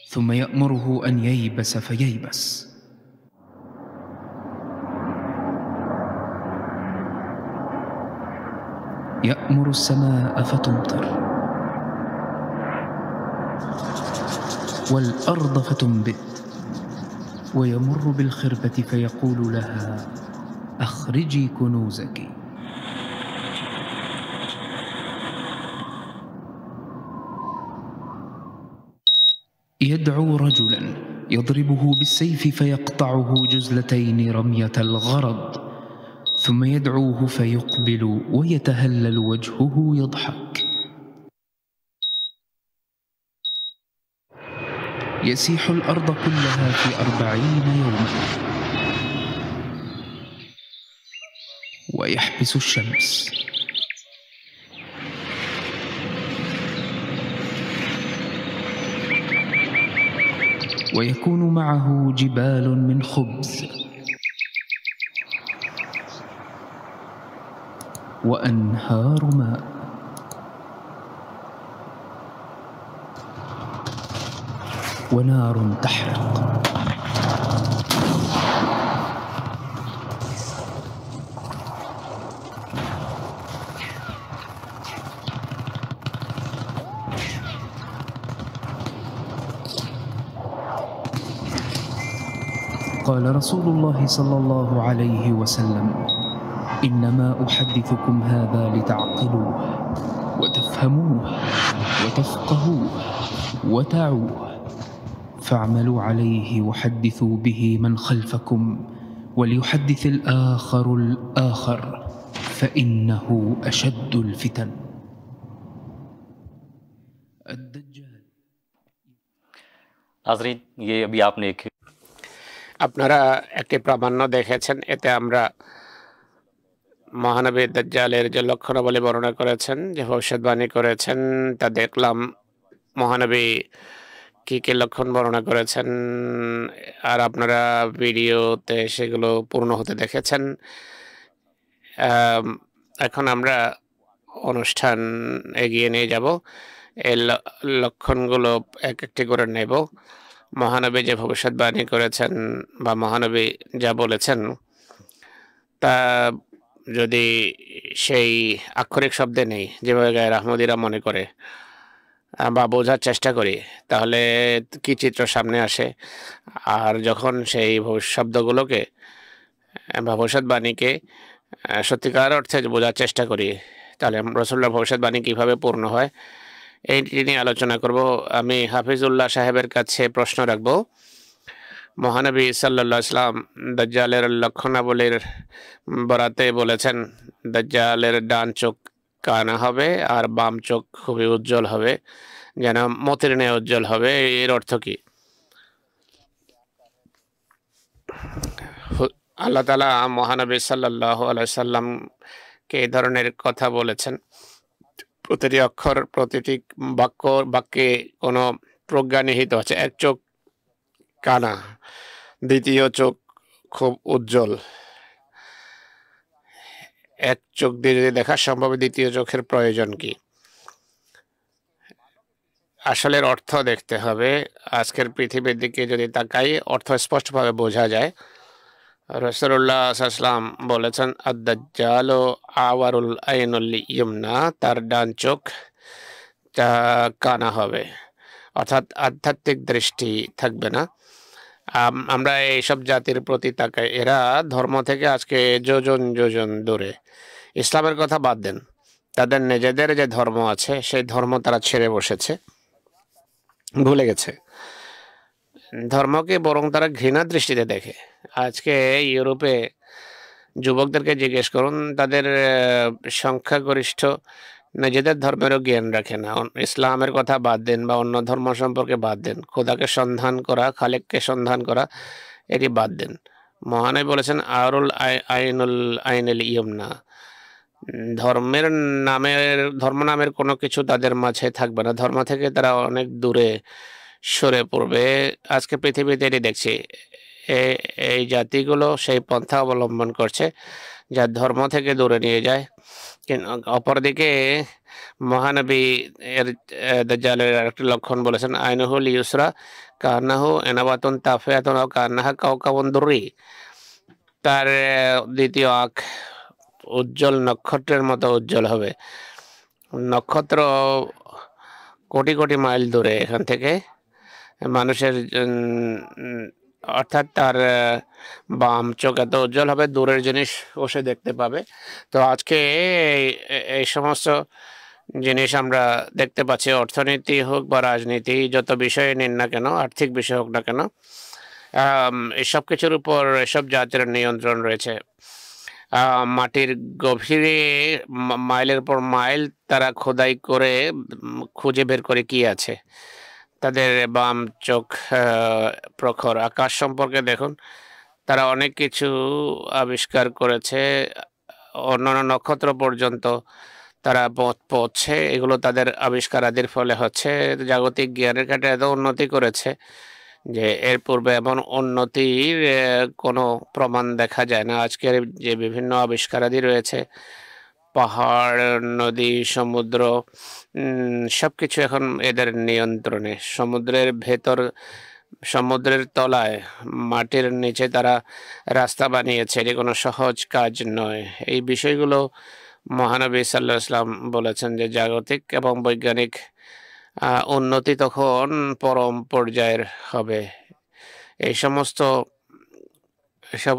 ثم يأمره أن ييبس فييبس. يأمر السماء فتمطر، والأرض فتنبت، ويمر بالخربة فيقول لها: أخرجي كنوزك. يدعو رجلا يضربه بالسيف فيقطعه جزلتين رمية الغرض، ثم يدعوه فيقبل ويتهلل وجهه يضحك. يسيح الأرض كلها في 40 يوما، ويحبس الشمس. ويكون معه جبال من خبز وأنهار ماء ونار تحرق. قال رسول الله صلى الله عليه وسلم: إنما أحدثكم هذا لتعقلوه وتفهموه وتفقهوه وتعوه، فاعملوا عليه وحدثوا به من خلفكم، وليحدث الآخر الآخر، فإنه أشد الفتن. الدجال। नाज़रीन, ये अभी आपने एक আপনারা একটি প্রামাণ্য দেখেছেন। এতে আমরা মহানবী দাজ্জালের যে লক্ষণাবলী বর্ণনা করেছেন, যে ভবিষ্যৎবাণী করেছেন, তা দেখলাম। মহানবী কি কি লক্ষণ বর্ণনা করেছেন আর আপনারা ভিডিওতে সেগুলো পূর্ণ হতে দেখেছেন। এখন আমরা অনুষ্ঠান এগিয়ে নিয়ে যাব। এই লক্ষণগুলো এক একটি করে নেব। মহানবী যে ভবিষ্যৎবাণী করেছেন বা মহানবী যা বলেছেন তা যদি সেই আক্ষরিক শব্দে নেই, যেভাবে গায়ের আহমদিরা মনে করে বা বোঝার চেষ্টা করি, তাহলে কি চিত্র সামনে আসে। আর যখন সেই শব্দগুলোকে বা ভবিষ্যৎবাণীকে সত্যিকার অর্থে বোঝার চেষ্টা করি, তাহলে রাসূলুল্লাহর ভবিষ্যৎবাণী কীভাবে পূর্ণ হয়, এইটি নিয়ে আলোচনা করব। আমি হাফিজুল্লাহ সাহেবের কাছে প্রশ্ন রাখব। মহানবী সাল্লাল্লাহু আলাইহি ওয়াসাল্লাম দাজ্জালের লক্ষণাবলীর বরাতে বলেছেন, দাজ্জালের ডান চোখ কানা হবে আর বাম চোখ খুবই উজ্জ্বল হবে, যেন মতির ন্যায় উজ্জ্বল হবে। এর অর্থ কি? আল্লাহ তাআলা মহানবী সাল্লাল্লাহু আলাইহি সাল্লামকে এই ধরনের কথা বলেছেন। প্রতিটি অক্ষর, প্রতিটি বাক্যে কোনো প্রজ্ঞা নিহিত আছে। এক চোখ কানা, দ্বিতীয় চোখ খুব উজ্জ্বল। এক চোখ দিয়ে যদি দেখা সম্ভব, দ্বিতীয় চোখের প্রয়োজন কি? আসলের অর্থ দেখতে হবে। আজকের পৃথিবীর দিকে যদি তাকাই, অর্থ স্পষ্টভাবে বোঝা যায়। রাসূলুল্লাহ সাল্লাল্লাহু আলাইহি ওয়াসাল্লাম বলেছেন, আদ-দাজ্জালু আওয়ারুল আইনুল ইয়ুমনা, তার ডান চোখ কানা হবে, অর্থাৎ আধ্যাত্মিক দৃষ্টি থাকবে না। আমরা এইসব জাতির প্রতি তাকাই, এরা ধর্ম থেকে আজকে যোজন যোজন দূরে। ইসলামের কথা বাদ দেন, তাদের নিজেদের যে ধর্ম আছে সেই ধর্ম তারা ছেড়ে বসেছে, ভুলে গেছে। ধর্মকে বরং তারা ঘৃণা দৃষ্টিতে দেখে। আজকে ইউরোপে যুবকদেরকে জিজ্ঞেস করুন, তাদের সংখ্যাগরিষ্ঠ নিজেদের ধর্মেরও জ্ঞান রাখে না। ইসলামের কথা বাদ দেন বা অন্য ধর্ম সম্পর্কে বাদ দেন, খোদাকে সন্ধান করা, খালেককে সন্ধান করা, এটি বাদ দেন। মহানবী বলেছেন, আরুল আইনুল ইয়ুমনা, ধর্ম নামের কোনো কিছু তাদের মাঝে থাকবে না। ধর্ম থেকে তারা অনেক দূরে সরে পড়বে। আজকে পৃথিবীতে এটি দেখছি, এই জাতিগুলো সেই পন্থা অবলম্বন করছে যা ধর্ম থেকে দূরে নিয়ে যায়। কিন্তু অপরদিকে মহানবী এর দাজ্জালের আরেকটি লক্ষণ বলেছেন, আইনুহুল ইউসরা কান্নাহু এনাবাতুন তাফিয়াতুন আও কান্নাহা কাওকাবুন দুররি, তার দ্বিতীয় আঁখ উজ্জ্বল নক্ষত্রের মতো উজ্জ্বল হবে। নক্ষত্র কোটি কোটি মাইল দূরে এখান থেকে মানুষের, অর্থাৎ তার বাম চোখ এত উজ্জ্বল হবে, দূরের জিনিস ও সে দেখতে পাবে। তো আজকে এই সমস্ত জিনিস আমরা দেখতে পাচ্ছি। অর্থনীতি হোক বা রাজনীতি, যত বিষয়ে নিন না কেন, আর্থিক বিষয় হোক না কেন, এসব কিছুর উপর এসব জাতির নিয়ন্ত্রণ রয়েছে। মাটির গভীরে মাইলের পর মাইল তারা খোদাই করে খুঁজে বের করে কি আছে। তাদের বাম চোখ প্রখর। আকাশ সম্পর্কে দেখুন, তারা অনেক কিছু আবিষ্কার করেছে, অন্যান্য নক্ষত্র পর্যন্ত তারা পৌঁছছে। এগুলো তাদের আবিষ্কারাদির ফলে হচ্ছে। জাগতিক জ্ঞানের ক্ষেত্রে এত উন্নতি করেছে যে এর পূর্বে এমন উন্নতির কোনো প্রমাণ দেখা যায় না। আজকের যে বিভিন্ন আবিষ্কারাদি রয়েছে, পাহাড়, নদী, সমুদ্র, সবকিছু এখন এদের নিয়ন্ত্রণে। সমুদ্রের ভেতর, সমুদ্রের তলায়, মাটির নিচে তারা রাস্তা বানিয়েছে। এটি কোনো সহজ কাজ নয়। এই বিষয়গুলো মহানবী সাল্লাল্লাহু আলাইহি ওয়াসাল্লাম বলেছেন যে জাগতিক এবং বৈজ্ঞানিক উন্নতি তখন পরম পর্যায়ের হবে। এই সমস্ত এসব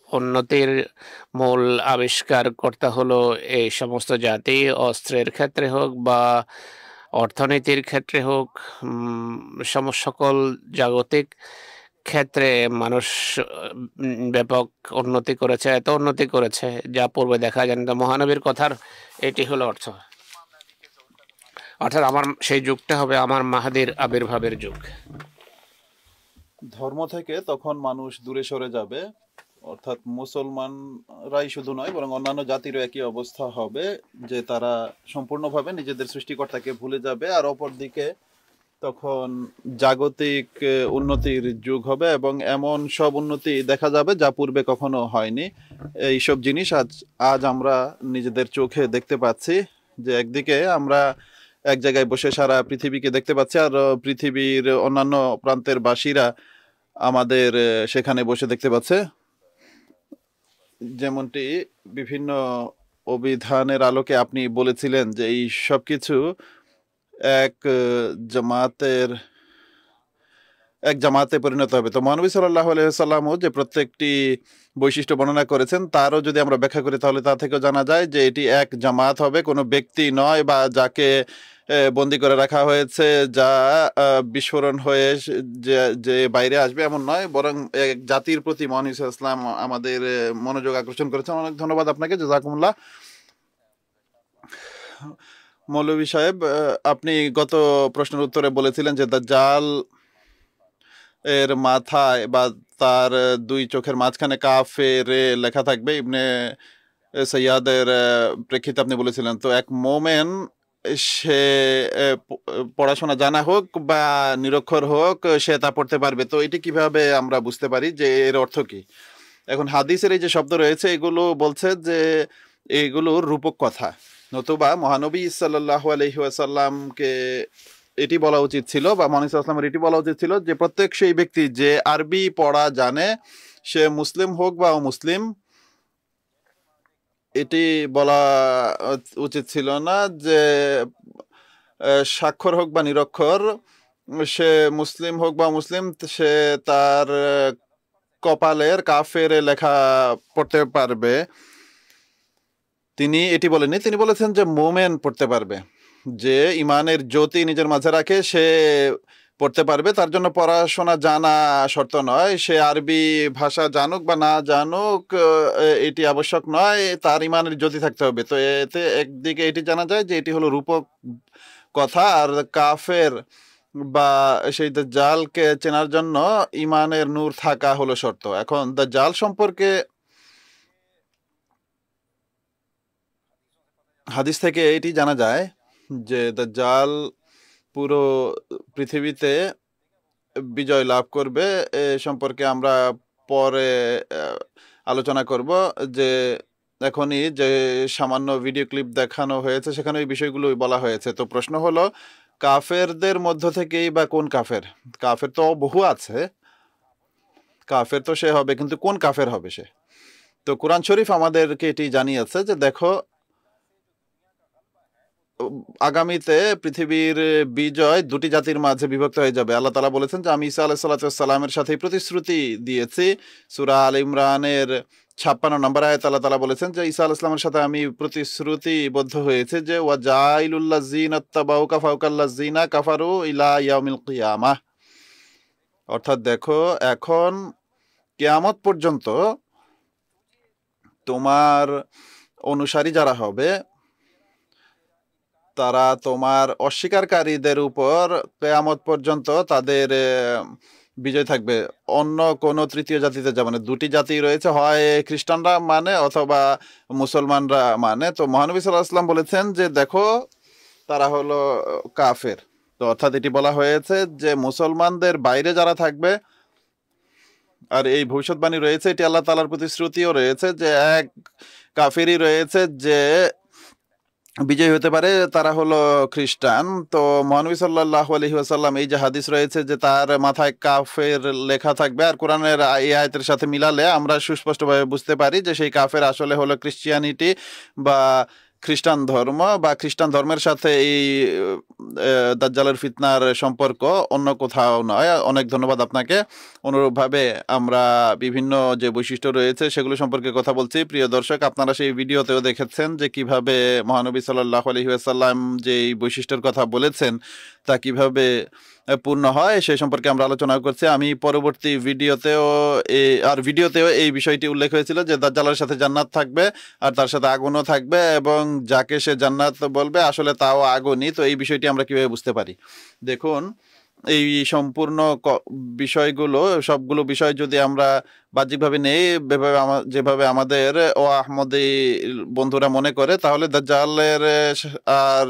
উন্নতির মূল আবিষ্কারকর্তা হলো এই সমস্ত জাতি, অস্ত্রের ক্ষেত্রে হোক বা অর্থনীতির ক্ষেত্রে হোক, সকল জাগতিক ক্ষেত্রে মানুষ ব্যাপক উন্নতি করেছে, এত উন্নতি করেছে যা পূর্বে দেখা যায় না। মহানবীর কথার এটি হলো অর্থ, অর্থাৎ আমার সেই যুগটা হবে আমার মাহাদির আবির্ভাবের যুগ। ধর্ম থেকে তখন মানুষ দূরে সরে যাবে, অর্থাৎ মুসলমানরাই শুধু নয় বরং অন্যান্য জাতিরও একই অবস্থা হবে যে তারা সম্পূর্ণভাবে নিজেদের সৃষ্টিকর্তাকে ভুলে যাবে। আর অপরদিকে তখন জাগতিক উন্নতির যুগ হবে এবং এমন সব উন্নতি দেখা যাবে যা পূর্বে কখনো হয়নি। এই সব জিনিস আজ আমরা নিজেদের চোখে দেখতে পাচ্ছি, যে একদিকে আমরা এক জায়গায় বসে সারা পৃথিবীকে দেখতে পাচ্ছি, আর পৃথিবীর অন্যান্য প্রান্তের বাসীরা আমাদের সেখানে বসে দেখতে পাচ্ছে। যেমনটি বিভিন্ন অভিধানের আলোকে আপনি বলেছিলেন যে এই সব কিছু এক জামাতে পরিণত হবে। তো মহানবী সাল্লাল্লাহু আলাইহি ওয়াসাল্লামও যে প্রত্যেকটি বৈশিষ্ট্য বর্ণনা করেছেন তারও যদি আমরা ব্যাখ্যা করি তাহলে তা থেকেও জানা যায় যে এটি এক জামাত হবে, কোনো ব্যক্তি নয় বা যাকে বন্দি করে রাখা হয়েছে, যা বিস্ফোরণ হয়ে যে বাইরে আসবে এমন নয়, বরং এক জাতির প্রতি মহানবী সাল্লাল্লাহু আলাইহি ওয়াসাল্লাম আমাদের মনোযোগ আকর্ষণ করেছেন। অনেক ধন্যবাদ আপনাকে, জাযাকুমুল্লাহ। মৌলভী সাহেব, আপনি গত প্রশ্নের উত্তরে বলেছিলেন যে দাজ্জাল এর মাথায় বা তার দুই চোখের মাঝখানে কাফের লেখা থাকবে। ইবনে সৈয়াদের প্রেক্ষিতে আপনি বলেছিলেন, তো এক মোমেন সে পড়াশোনা জানা হোক বা নিরক্ষর হোক সে তা পড়তে পারবে। তো এটি কিভাবে আমরা বুঝতে পারি যে এর অর্থ কি? এখন হাদিসের এই যে শব্দ রয়েছে এগুলো বলছে যে এগুলোর রূপক কথা, নতুবা মহানবী সাল্লাল্লাহু আলাইহি ওয়াসাল্লামকে এটি বলা উচিত ছিল বা মহানবী সাল্লাল্লাহু আলাইহি ওয়াসাল্লামের এটি বলা উচিত ছিল যে প্রত্যেক সেই ব্যক্তি যে আরবি পড়া জানে, সে মুসলিম হোক বা অমুসলিম, এটি বলা উচিত ছিল না যে স্বাক্ষর হোক বা নিরক্ষর, সে মুসলিম হোক বা মুসলিম, সে তার কপালের কাফের লেখা পড়তে পারবে। তিনি এটি বলেননি, তিনি বলেছেন যে মোমেন পড়তে পারবে, যে ইমানের জ্যোতি নিজের মাঝে রাখে সে পড়তে পারবে। তার জন্য পড়াশোনা জানা শর্ত নয়, সে আরবি ভাষা জানুক বা না জানুক এটি আবশ্যক নয়, তার ইমানের জ্যোতি থাকতে হবে। তো এতে একদিকে এটি জানা যায় যে এটি হলো রূপক কথা, আর কাফের বা সেই দাজ্জালকে চেনার জন্য ইমানের নূর থাকা হলো শর্ত। এখন দাজ্জাল সম্পর্কে হাদিস থেকে এটি জানা যায় যে দাজ্জাল পুরো পৃথিবীতে বিজয় লাভ করবে। এ সম্পর্কে আমরা পরে আলোচনা করব। যে এখনই যে সামান্য ভিডিও ক্লিপ দেখানো হয়েছে সেখানে এই বিষয়গুলো বলা হয়েছে। তো প্রশ্ন হলো, কাফেরদের মধ্য থেকেই বা কোন কাফের? কাফের তো বহু আছে, কাফের তো সে হবে, কিন্তু কোন কাফের হবে সে? তো কোরআন শরীফ আমাদেরকে এটি জানিয়েছে যে দেখো, আগামীতে পৃথিবীর বিজয় দুটি জাতির মাঝে বিভক্ত হয়ে যাবে। আল্লাহ তাআলা বলেছেন যে আমি ঈসা আলাইহিস সালামের সাথে প্রতিশ্রুতি দিয়েছি। সূরা আল ইমরানের 56 নম্বর আয়াত আল্লাহ তাআলা বলেছেন যে ঈসা আলাইহিস সালামের সাথে আমি প্রতিশ্রুতিবদ্ধ হয়েছে যে ওয়া জাইলুল্লাযিনা তাবাউকা ফাওকাল্লাযিনা কাফারু ইলা ইয়াউমিল কিয়ামাহ। অর্থাৎ দেখো, এখন কিয়ামত পর্যন্ত তোমার অনুসারী যারা হবে তারা তোমার অস্বীকারীদের উপর কিয়ামত পর্যন্ত তাদের বিজয় থাকবে। অন্য কোনো তৃতীয় জাতিতে যাবে না। দুটি জাতি রয়েছে, হয় খ্রিস্টানরা মানে অথবা মুসলমানরা মানে। তো মহানবী সাল্লাল্লাহু আলাইহি ওয়াসাল্লাম বলেছেন যে দেখো, তারা হলো কাফের। তো অর্থাৎ এটি বলা হয়েছে যে মুসলমানদের বাইরে যারা থাকবে, আর এই ভবিষ্যৎবাণী রয়েছে, এটি আল্লাহ তাআলার প্রতিশ্রুতিও রয়েছে যে এক কাফেরই রয়েছে যে বিজয় হতে পারে, তারা হলো খ্রিস্টান। তো মহানবী সাল্লাল্লাহু আলাইহি ওয়াসাল্লাম এই যে হাদিস রয়েছে যে তার মাথায় কাফের লেখা থাকবে, আর কোরআনের এই আয়াতের সাথে মিলালে আমরা সুস্পষ্টভাবে বুঝতে পারি যে সেই কাফের আসলে হলো ক্রিশ্চিয়ানিটি বা খ্রিস্টান ধর্ম, বা খ্রিস্টান ধর্মের সাথে এই দাজ্জালের ফিতনার সম্পর্ক অন্য কোথাও নয়। অনেক ধন্যবাদ আপনাকে। অনুরূপভাবে আমরা বিভিন্ন যে বৈশিষ্ট্য রয়েছে সেগুলো সম্পর্কে কথা বলছি। প্রিয় দর্শক, আপনারা সেই ভিডিওতেও দেখেছেন যে কিভাবে মহানবী সাল্লাল্লাহু আলাইহি ওয়াসাল্লাম যে এই বৈশিষ্ট্যের কথা বলেছেন তা কিভাবে পূর্ণ হয় সেই সম্পর্কে আমরা আলোচনা করছি। আমি পরবর্তী ভিডিওতেও এই বিষয়টি উল্লেখ হয়েছিল যে দাজ্জালের সাথে জান্নাত থাকবে আর তার সাথে আগুনও থাকবে, এবং যাকে সে জান্নাত বলবে আসলে তাও আগুনই। তো এই বিষয়টি আমরা কিভাবে বুঝতে পারি? দেখুন, এই সম্পূর্ণ বিষয়গুলো, সবগুলো বিষয় যদি আমরা বাহ্যিকভাবে নেই যেভাবে আমাদের ও আহমদী বন্ধুরা মনে করে, তাহলে দাজ্জালের আর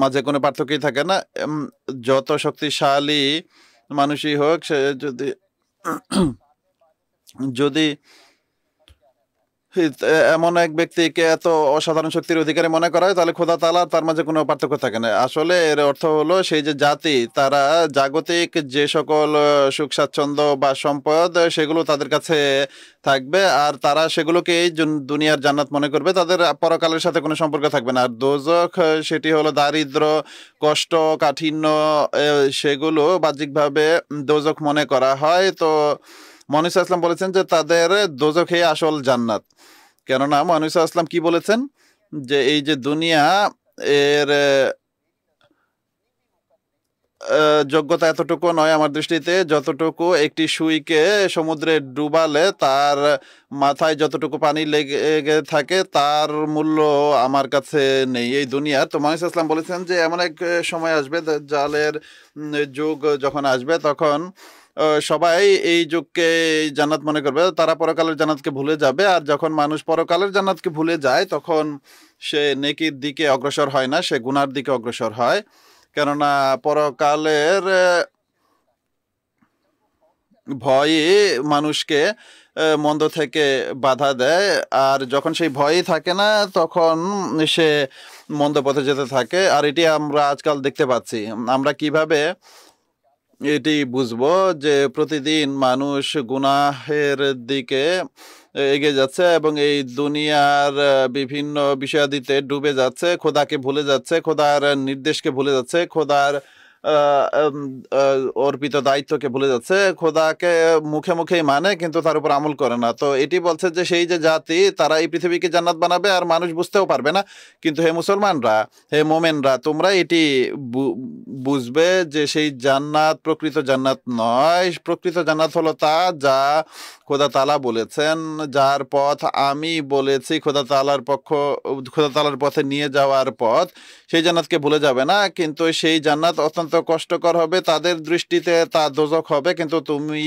মাঝে কোনো পার্থক্যই থাকে না। যত শক্তিশালী মানুষই হোক, সে যদি এমন এক ব্যক্তিকে এত অসাধারণ শক্তির অধিকারী মনে করা হয়, তাহলে খোদা তাআলা তার মাঝে কোনো পার্থক্য থাকে না। আসলে এর অর্থ হলো সেই যে জাতি, তারা জাগতিক যে সকল সুখ স্বাচ্ছন্দ্য বা সম্পদ সেগুলো তাদের কাছে থাকবে, আর তারা সেগুলোকে এই দুনিয়ার জান্নাত মনে করবে, তাদের পরকালের সাথে কোনো সম্পর্ক থাকবে না। আর দোজখ সেটি হলো দারিদ্র, কষ্ট, কাঠিন্য, সেগুলো বাহ্যিকভাবে দোজখ মনে করা হয়। তো মহানবী সাল্লাল্লাহু আলাইহি ওয়াসাল্লাম বলেছেন যে তাদের দোজখই আসল জান্নাত। কেননা মহানবী সাল্লাল্লাহু আলাইহি ওয়াসাল্লাম কি বলেছেন যে এই যে দুনিয়া, এর যোগ্যতা এতটুকু নয় আমার দৃষ্টিতে, যতটুকু একটি সুইকে সমুদ্রে ডুবালে তার মাথায় যতটুকু পানি লেগে থাকে তার মূল্য আমার কাছে নেই এই দুনিয়ার। তো মহানবী সাল্লাল্লাহু আলাইহি ওয়াসাল্লাম বলেছেন যে এমন এক সময় আসবে, দাজ্জালের যুগ যখন আসবে, তখন সবাই এই যুগকে জান্নাত মনে করবে, তারা পরকালের জান্নাতকে ভুলে যাবে। আর যখন মানুষ পরকালের জান্নাতকে ভুলে যায়, তখন সে নেকির দিকে অগ্রসর হয় না, সে গুনার দিকে অগ্রসর হয়। কেননা পরকালের ভয়ে মানুষকে মন্দ থেকে বাধা দেয়, আর যখন সেই ভয়ই থাকে না তখন সে মন্দ পথে যেতে থাকে। আর এটি আমরা আজকাল দেখতে পাচ্ছি। আমরা কিভাবে এটি বুঝবো যে প্রতিদিন মানুষ গুনাহের দিকে এগিয়ে যাচ্ছে এবং এই দুনিয়ার বিভিন্ন বিষয়াদিতে ডুবে যাচ্ছে, খোদাকে ভুলে যাচ্ছে, খোদার নির্দেশকে ভুলে যাচ্ছে, খোদার অর্পিত দায়িত্বকে ভুলে যাচ্ছে, খোদাকে মুখে মুখেই মানে কিন্তু তার উপর আমল করে না। তো এটি বলছে যে সেই যে জাতি, তারা এই পৃথিবীকে জান্নাত বানাবে আর মানুষ বুঝতেও পারবে না। কিন্তু হে মুসলমানরা, হে মোমেনরা, তোমরা এটি বুঝবে যে সেই জান্নাত প্রকৃত জান্নাত নয়। প্রকৃত জান্নাত হলো তা যা খোদা তাআলা বলেছেন, যার পথ আমি বলেছি, খোদা তাআলার পথে নিয়ে যাওয়ার পথ, সেই জান্নাতকে ভুলে যাবে না। কিন্তু সেই জান্নাত অত্যন্ত কষ্টকর হবে, তাদের দৃষ্টিতে তা দোজখ হবে, কিন্তু তুমি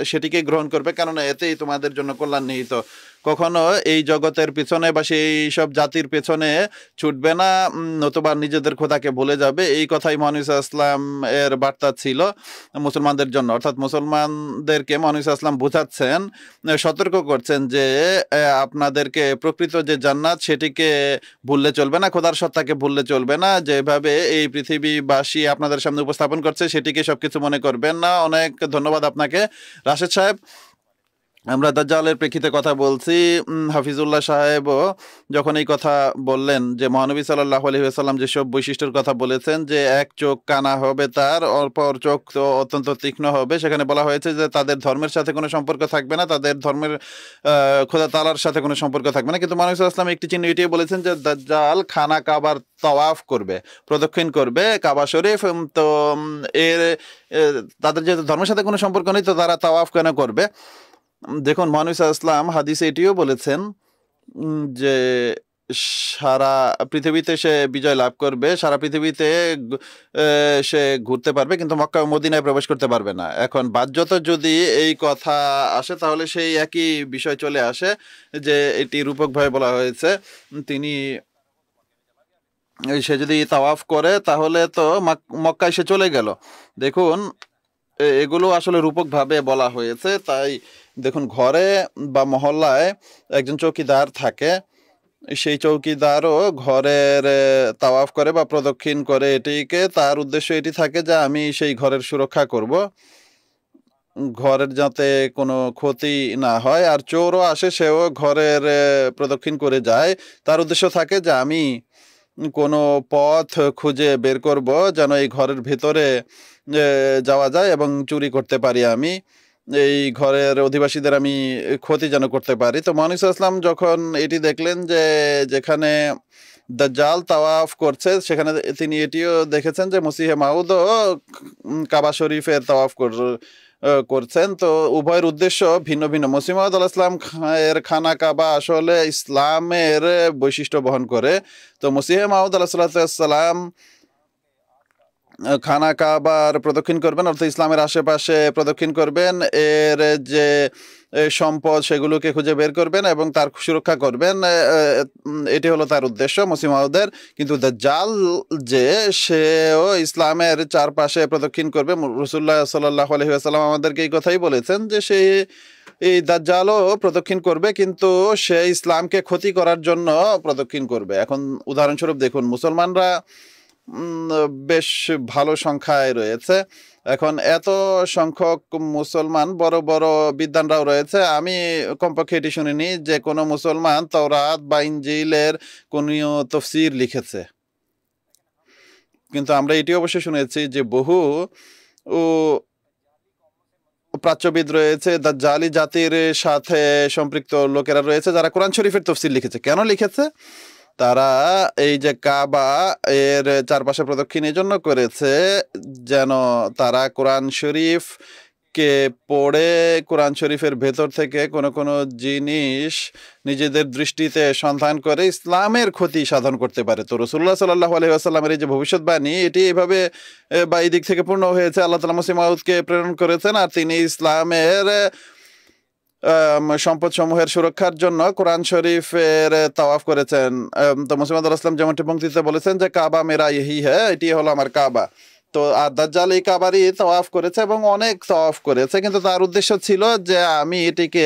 সেটিকে গ্রহণ করবে, কেননা এতেই তোমাদের জন্য কল্যাণ নিহিত। কখনো এই জগতের পিছনে বা সেই সব জাতির পেছনে ছুটবে না, নতুবা নিজেদের খোদাকে ভুলে যাবে। এই কথাই মহানবী সাল্লাল্লাহু আলাইহি ওয়াসাল্লাম এর বার্তা ছিল মুসলমানদের জন্য। অর্থাৎ মুসলমানদেরকে মহানবী সাল্লাল্লাহু আলাইহি ওয়াসাল্লাম বোঝাচ্ছেন, সতর্ক করছেন যে আপনাদেরকে প্রকৃত যে জান্নাত সেটিকে ভুললে চলবে না, খোদার সত্তাকে ভুললে চলবে না। যেভাবে এই পৃথিবীবাসী আপনাদের সামনে উপস্থাপন করছে সেটিকে সবকিছু মনে করবেন না। অনেক ধন্যবাদ আপনাকে রাশেদ সাহেব। আমরা দাজ্জালের প্রেক্ষিতে কথা বলছি। হাফিজুল্লাহ সাহেবও যখন এই কথা বললেন যে মহানবী সাল্লাল্লাহু আলাইহি ওয়াসাল্লাম যেসব বৈশিষ্ট্যের কথা বলেছেন, যে এক চোখ কানা হবে, তার অপর চোখ তো অত্যন্ত তীক্ষ্ণ হবে, সেখানে বলা হয়েছে যে তাদের ধর্মের সাথে কোনো সম্পর্ক থাকবে না, তাদের ধর্মের খোদা তাআলার সাথে কোনো সম্পর্ক থাকবে না। কিন্তু মহানবী সাল্লাল্লাহু আলাইহি ওয়াসাল্লাম একটি চিহ্ন এটিও বলেছেন যে দাজ্জাল খানা কাবার তাওয়াফ করবে, প্রদক্ষিণ করবে কাবা শরীফ। তো তাদের যেহেতু ধর্মের সাথে কোনো সম্পর্ক নেই, তো তারা তাওয়াফ কেন করবে? দেখুন, মহানবী সাল্লাল্লাহু আলাইহি ওয়াসাল্লাম হাদিসে এটিও বলেছেন যে সারা পৃথিবীতে সে বিজয় লাভ করবে, সারা পৃথিবীতে সে ঘুরতে পারবে, কিন্তু মক্কা ও মদিনায় প্রবেশ করতে পারবে না। এখন বাহ্যত যদি এই কথা আসে, তাহলে সেই একই বিষয় চলে আসে যে এটি রূপকভাবে বলা হয়েছে, তিনি সে যদি তাওয়াফ করে তাহলে তো মক্কায় সে চলে গেল। দেখুন এগুলো আসলে রূপকভাবে বলা হয়েছে। তাই দেখুন ঘরে বা মহল্লায় একজন চৌকিদার থাকে, সেই চৌকিদারও ঘরের তাওয়াফ করে বা প্রদক্ষিণ করে, এটিকে তার উদ্দেশ্য এটি থাকে যে আমি সেই ঘরের সুরক্ষা করব, ঘরের যাতে কোনো ক্ষতি না হয়। আর চোরও আসে, সেও ঘরের প্রদক্ষিণ করে যায়, তার উদ্দেশ্য থাকে যে আমি কোনো পথ খুঁজে বের করব যেন এই ঘরের ভেতরে যাওয়া যায় এবং চুরি করতে পারি, আমি এই ঘরের অধিবাসীদের আমি ক্ষতি যেন করতে পারি। তো মুহাম্মদ সাল্লাল্লাহু আলাইহি ওয়াসাল্লাম যখন এটি দেখলেন যে যেখানে দাজ্জাল তাওয়াফ করছে, সেখানে তিনি এটিও দেখেছেন যে মসিহে মাউদও কাবা শরীফের তাওয়াফ করছেন। তো উভয়ের উদ্দেশ্য ভিন্ন ভিন্ন। মসিহ মাউদ আলাইহিস সালাম এর খানা কাবা আসলে ইসলামের বৈশিষ্ট্য বহন করে। তো মসিহে মাউদ আলাইহিস সালাম খানা কাবার প্রদক্ষিণ করবেন, অর্থাৎ ইসলামের আশেপাশে প্রদক্ষিণ করবেন, এর যে সম্পদ সেগুলোকে খুঁজে বের করবেন এবং তার সুরক্ষা করবেন, এটি হলো তার উদ্দেশ্য মসিহ মাউদের। কিন্তু দাজ্জাল যে সেও ইসলামের চারপাশে প্রদক্ষিণ করবে। রাসূলুল্লাহ সাল্লাল্লাহু আলাইহি ওয়াসাল্লাম আমাদেরকে এই কথাই বলেছেন যে সে এই দাজ্জালও প্রদক্ষিণ করবে, কিন্তু সে ইসলামকে ক্ষতি করার জন্য প্রদক্ষিণ করবে। এখন উদাহরণস্বরূপ দেখুন, মুসলমানরা বেশ ভালো সংখ্যায় রয়েছে। এখন এত সংখ্যক মুসলমান, বড় বড় বিদ্বানরাও রয়েছে। আমি কমপক্ষে এটি শুনিনি যে কোনো মুসলমান তাওরাত বা ইনজিলের কোনো তাফসীর লিখেছে, কিন্তু আমরা এটি অবশ্যই শুনেছি যে বহু প্রাচ্যবিদ রয়েছে, দাজ্জালি জাতির সাথে সম্পৃক্ত লোকেরা রয়েছে যারা কোরআন শরীফের তাফসীর লিখেছে। কেন লিখেছে? তারা এই যে কাবা এর চারপাশে প্রদক্ষিণ এই জন্য করেছে যেন তারা কোরআন শরীফকে পড়ে কোরআন শরীফের ভেতর থেকে কোনো কোনো জিনিস নিজেদের দৃষ্টিতে সন্ধান করে ইসলামের ক্ষতি সাধন করতে পারে। তো রাসূলুল্লাহ সাল্লাল্লাহু আলাইহি ওয়াসাল্লামের এই যে ভবিষ্যৎবাণী, এটি এভাবে বা এই দিক থেকে পূর্ণ হয়েছে। আল্লাহ তাআলা মসিহ মাউদকে প্রেরণ করেছেন আর তিনি ইসলামের সম্পদ সমূহের সুরক্ষার জন্য কোরআন শরীফের তাওয়াফ করেছেন। তো মসিহ মাউদ আলাইহিস সালাম যেমনটি পঙ্ক্তিতে বলেছেন যে কাবা মেরা ইহি হ্যাঁ, এটি হলো আমার কাবা। তো আর দাজ্জাল এই কাবারই তাওয়াফ করেছে এবং অনেক তাওয়াফ করেছে, কিন্তু তার উদ্দেশ্য ছিল যে আমি এটিকে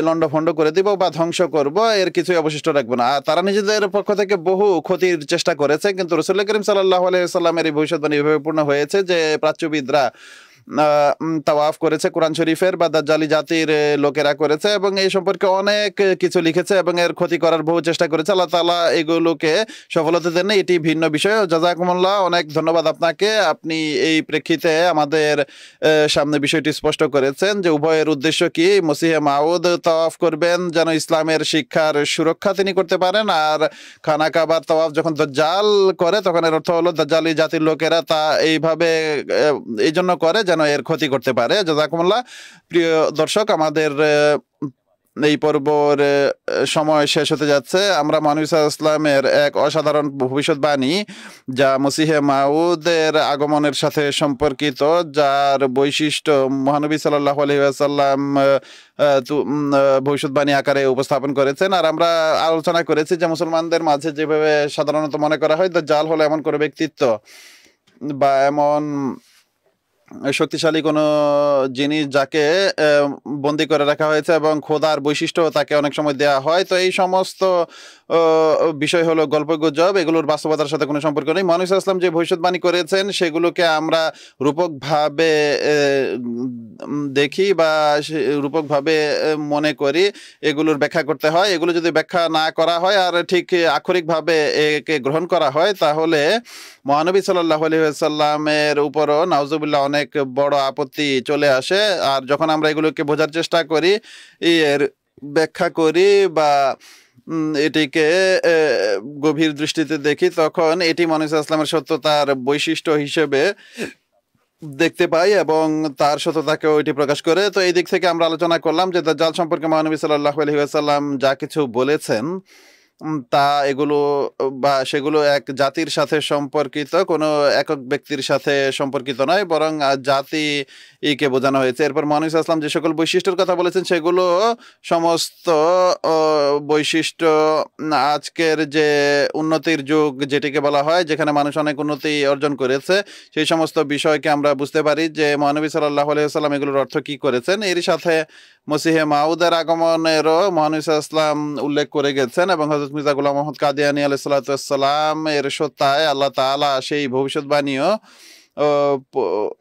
লন্ডভন্ড করে দিব বা ধ্বংস করব, এর কিছুই অবশিষ্ট রাখবো না। আর তারা নিজেদের পক্ষ থেকে বহু ক্ষতির চেষ্টা করেছে, কিন্তু রাসূলুল্লাহ কারীম সাল্লাল্লাহু আলাইহি ওয়াসাল্লামের এই ভবিষ্যৎবাণী এভাবে পূর্ণ হয়েছে যে প্রাচ্যবিদরা তাওয়াফ করেছে, কোরআন শরীফের বা দাজ্জালি জাতির লোকেরা করেছে এবং এই সম্পর্কে অনেক কিছু লিখেছে এবং এর ক্ষতি করার বহু চেষ্টা করেছে। আল্লাহ তাআলা এগুলোকে সফলতা দেন, এটি ভিন্ন বিষয়। জাযাকুমুল্লাহ, অনেক ধন্যবাদ আপনাকে। আপনি এই প্রেক্ষিতে আমাদের সামনে বিষয়টি স্পষ্ট করেছেন যে উভয়ের উদ্দেশ্য কি। মসিহে মাউদ তাওয়াফ করবেন যেন ইসলামের শিক্ষার সুরক্ষা তিনি করতে পারেন, আর খানা কাবার তাওয়াফ যখন দাজ্জাল করে তখন এর অর্থ হলো দাজ্জালি জাতির লোকেরা তা এইভাবে এই জন্য করে যেন এর ক্ষতি করতে পারে। জাযাকুমুল্লাহ। প্রিয় দর্শক, আমাদের এই পর্বর সময় শেষ হতে যাচ্ছে। আমরা মুহাম্মদ সাল্লাল্লাহু আলাইহি ওয়াসাল্লামের এক অসাধারণ ভবিষ্যৎবাণী যা মসিহে মাউদের আগমনের সাথে সম্পর্কিত, যার বৈশিষ্ট্য মহানবী সাল্লাল্লাহু আলাইহি ওয়াসাল্লাম ভবিষ্যৎবাণী আকারে উপস্থাপন করেছেন। আর আমরা আলোচনা করেছি যে মুসলমানদের মাঝে যেভাবে সাধারণত মনে করা হয় দাজ্জাল হলো এমন কোনো ব্যক্তিত্ব বা এমন শক্তিশালী কোনো জিনিস যাকে বন্দি করে রাখা হয়েছে এবং খোদার বৈশিষ্ট্য তাকে অনেক সময় দেয়া হয়। তো এই সমস্ত বিষয় হলো গল্পগুজব, এগুলোর বাস্তবতার সাথে কোনো সম্পর্ক নেই। মুহাম্মদ সাল্লাল্লাহু আলাইহি ওয়াসাল্লাম যে ভবিষ্যৎবাণী করেছেন সেগুলোকে আমরা রূপকভাবে দেখি বা রূপকভাবে মনে করি, এগুলোর ব্যাখ্যা করতে হয়। এগুলো যদি ব্যাখ্যা না করা হয় আর ঠিক আক্ষরিকভাবে একে গ্রহণ করা হয় তাহলে মহানবী সাল্লাল্লাহু আলাইহি ওয়াসাল্লামের উপরও নাউজুবিল্লাহ অনেক বড় আপত্তি চলে আসে। আর যখন আমরা এগুলোকে বোঝার চেষ্টা করি, এর ব্যাখ্যা করি বা এটিকে গভীর দৃষ্টিতে দেখি, তখন এটি মুহাম্মদ সাল্লাল্লাহু আলাইহি ওয়াসাল্লামের সত্যতার বৈশিষ্ট্য হিসেবে দেখতে পাই এবং তার সত্যতাকে ওইটি প্রকাশ করে। তো এই দিক থেকে আমরা আলোচনা করলাম যে দাজ্জাল সম্পর্কে মহানবী সাল্লাল্লাহু আলাইহি ওয়াসাল্লাম যা কিছু বলেছেন তা এগুলো বা সেগুলো এক জাতির সাথে সম্পর্কিত, কোনো একক ব্যক্তির সাথে সম্পর্কিত নয়, বরং জাতিকে বোঝানো হয়েছে। এরপর মহানবী সাল্লাল্লাহু আলাইহি ওয়াসাল্লাম যে সকল বৈশিষ্ট্যের কথা বলেছেন সেগুলো সমস্ত বৈশিষ্ট্য আজকের যে উন্নতির যুগ যেটিকে বলা হয়, যেখানে মানুষ অনেক উন্নতি অর্জন করেছে, সেই সমস্ত বিষয়কে আমরা বুঝতে পারি যে মহানবী সাল্লাল্লাহু আলাইহি ওয়াসাল্লাম এগুলোর অর্থ কি করেছেন। এরই সাথে মসিহে মাউদের আগমনেরও মহানবী সাল্লাল্লাহু আলাইহি ওয়াসাল্লাম উল্লেখ করে গেছেন এবং হযরত মির্জা গোলাম মোহাম্মদ কাদিয়ানী আলাইহিস সালাতু ওয়াস সালাম এর সত্যায় আল্লাহ তাআলা সেই ভবিষ্যৎবাণীও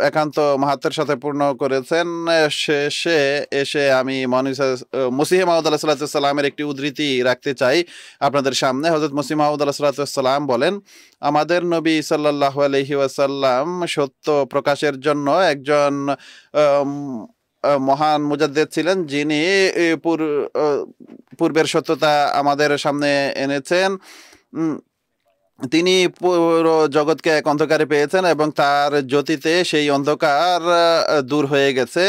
একান্ত মাহাত্মের সাথে পূর্ণ করেছেন। শেষে এসে আমি মসিহে মাউদ আলাইহিস সালাতু ওয়াস সালামের একটি উদ্ধৃতি রাখতে চাই আপনাদের সামনে। হযরত মসিহ মাউদ আলাইহিস সালাতু ওয়াস সালাম বলেন, আমাদের নবী সাল্লাল্লাহু আলাইহি ওয়াসাল্লাম সত্য প্রকাশের জন্য একজন মহান মুজাদ্দিদ ছিলেন, যিনি পূর্বের সত্যতা আমাদের সামনে এনেছেন। তিনি পুরো জগৎকে এক অন্ধকারে পেয়েছেন এবং তার জ্যোতিতে সেই অন্ধকার দূর হয়ে গেছে।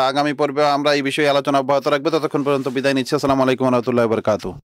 আগামী পর্বে আমরা এই বিষয়ে আলোচনা অব্যাহত রাখবো। ততক্ষণ পর্যন্ত বিদায় নিচ্ছি। আসসালামু আলাইকুম ওয়া রাহমাতুল্লাহি ওয়া বারাকাতুহু।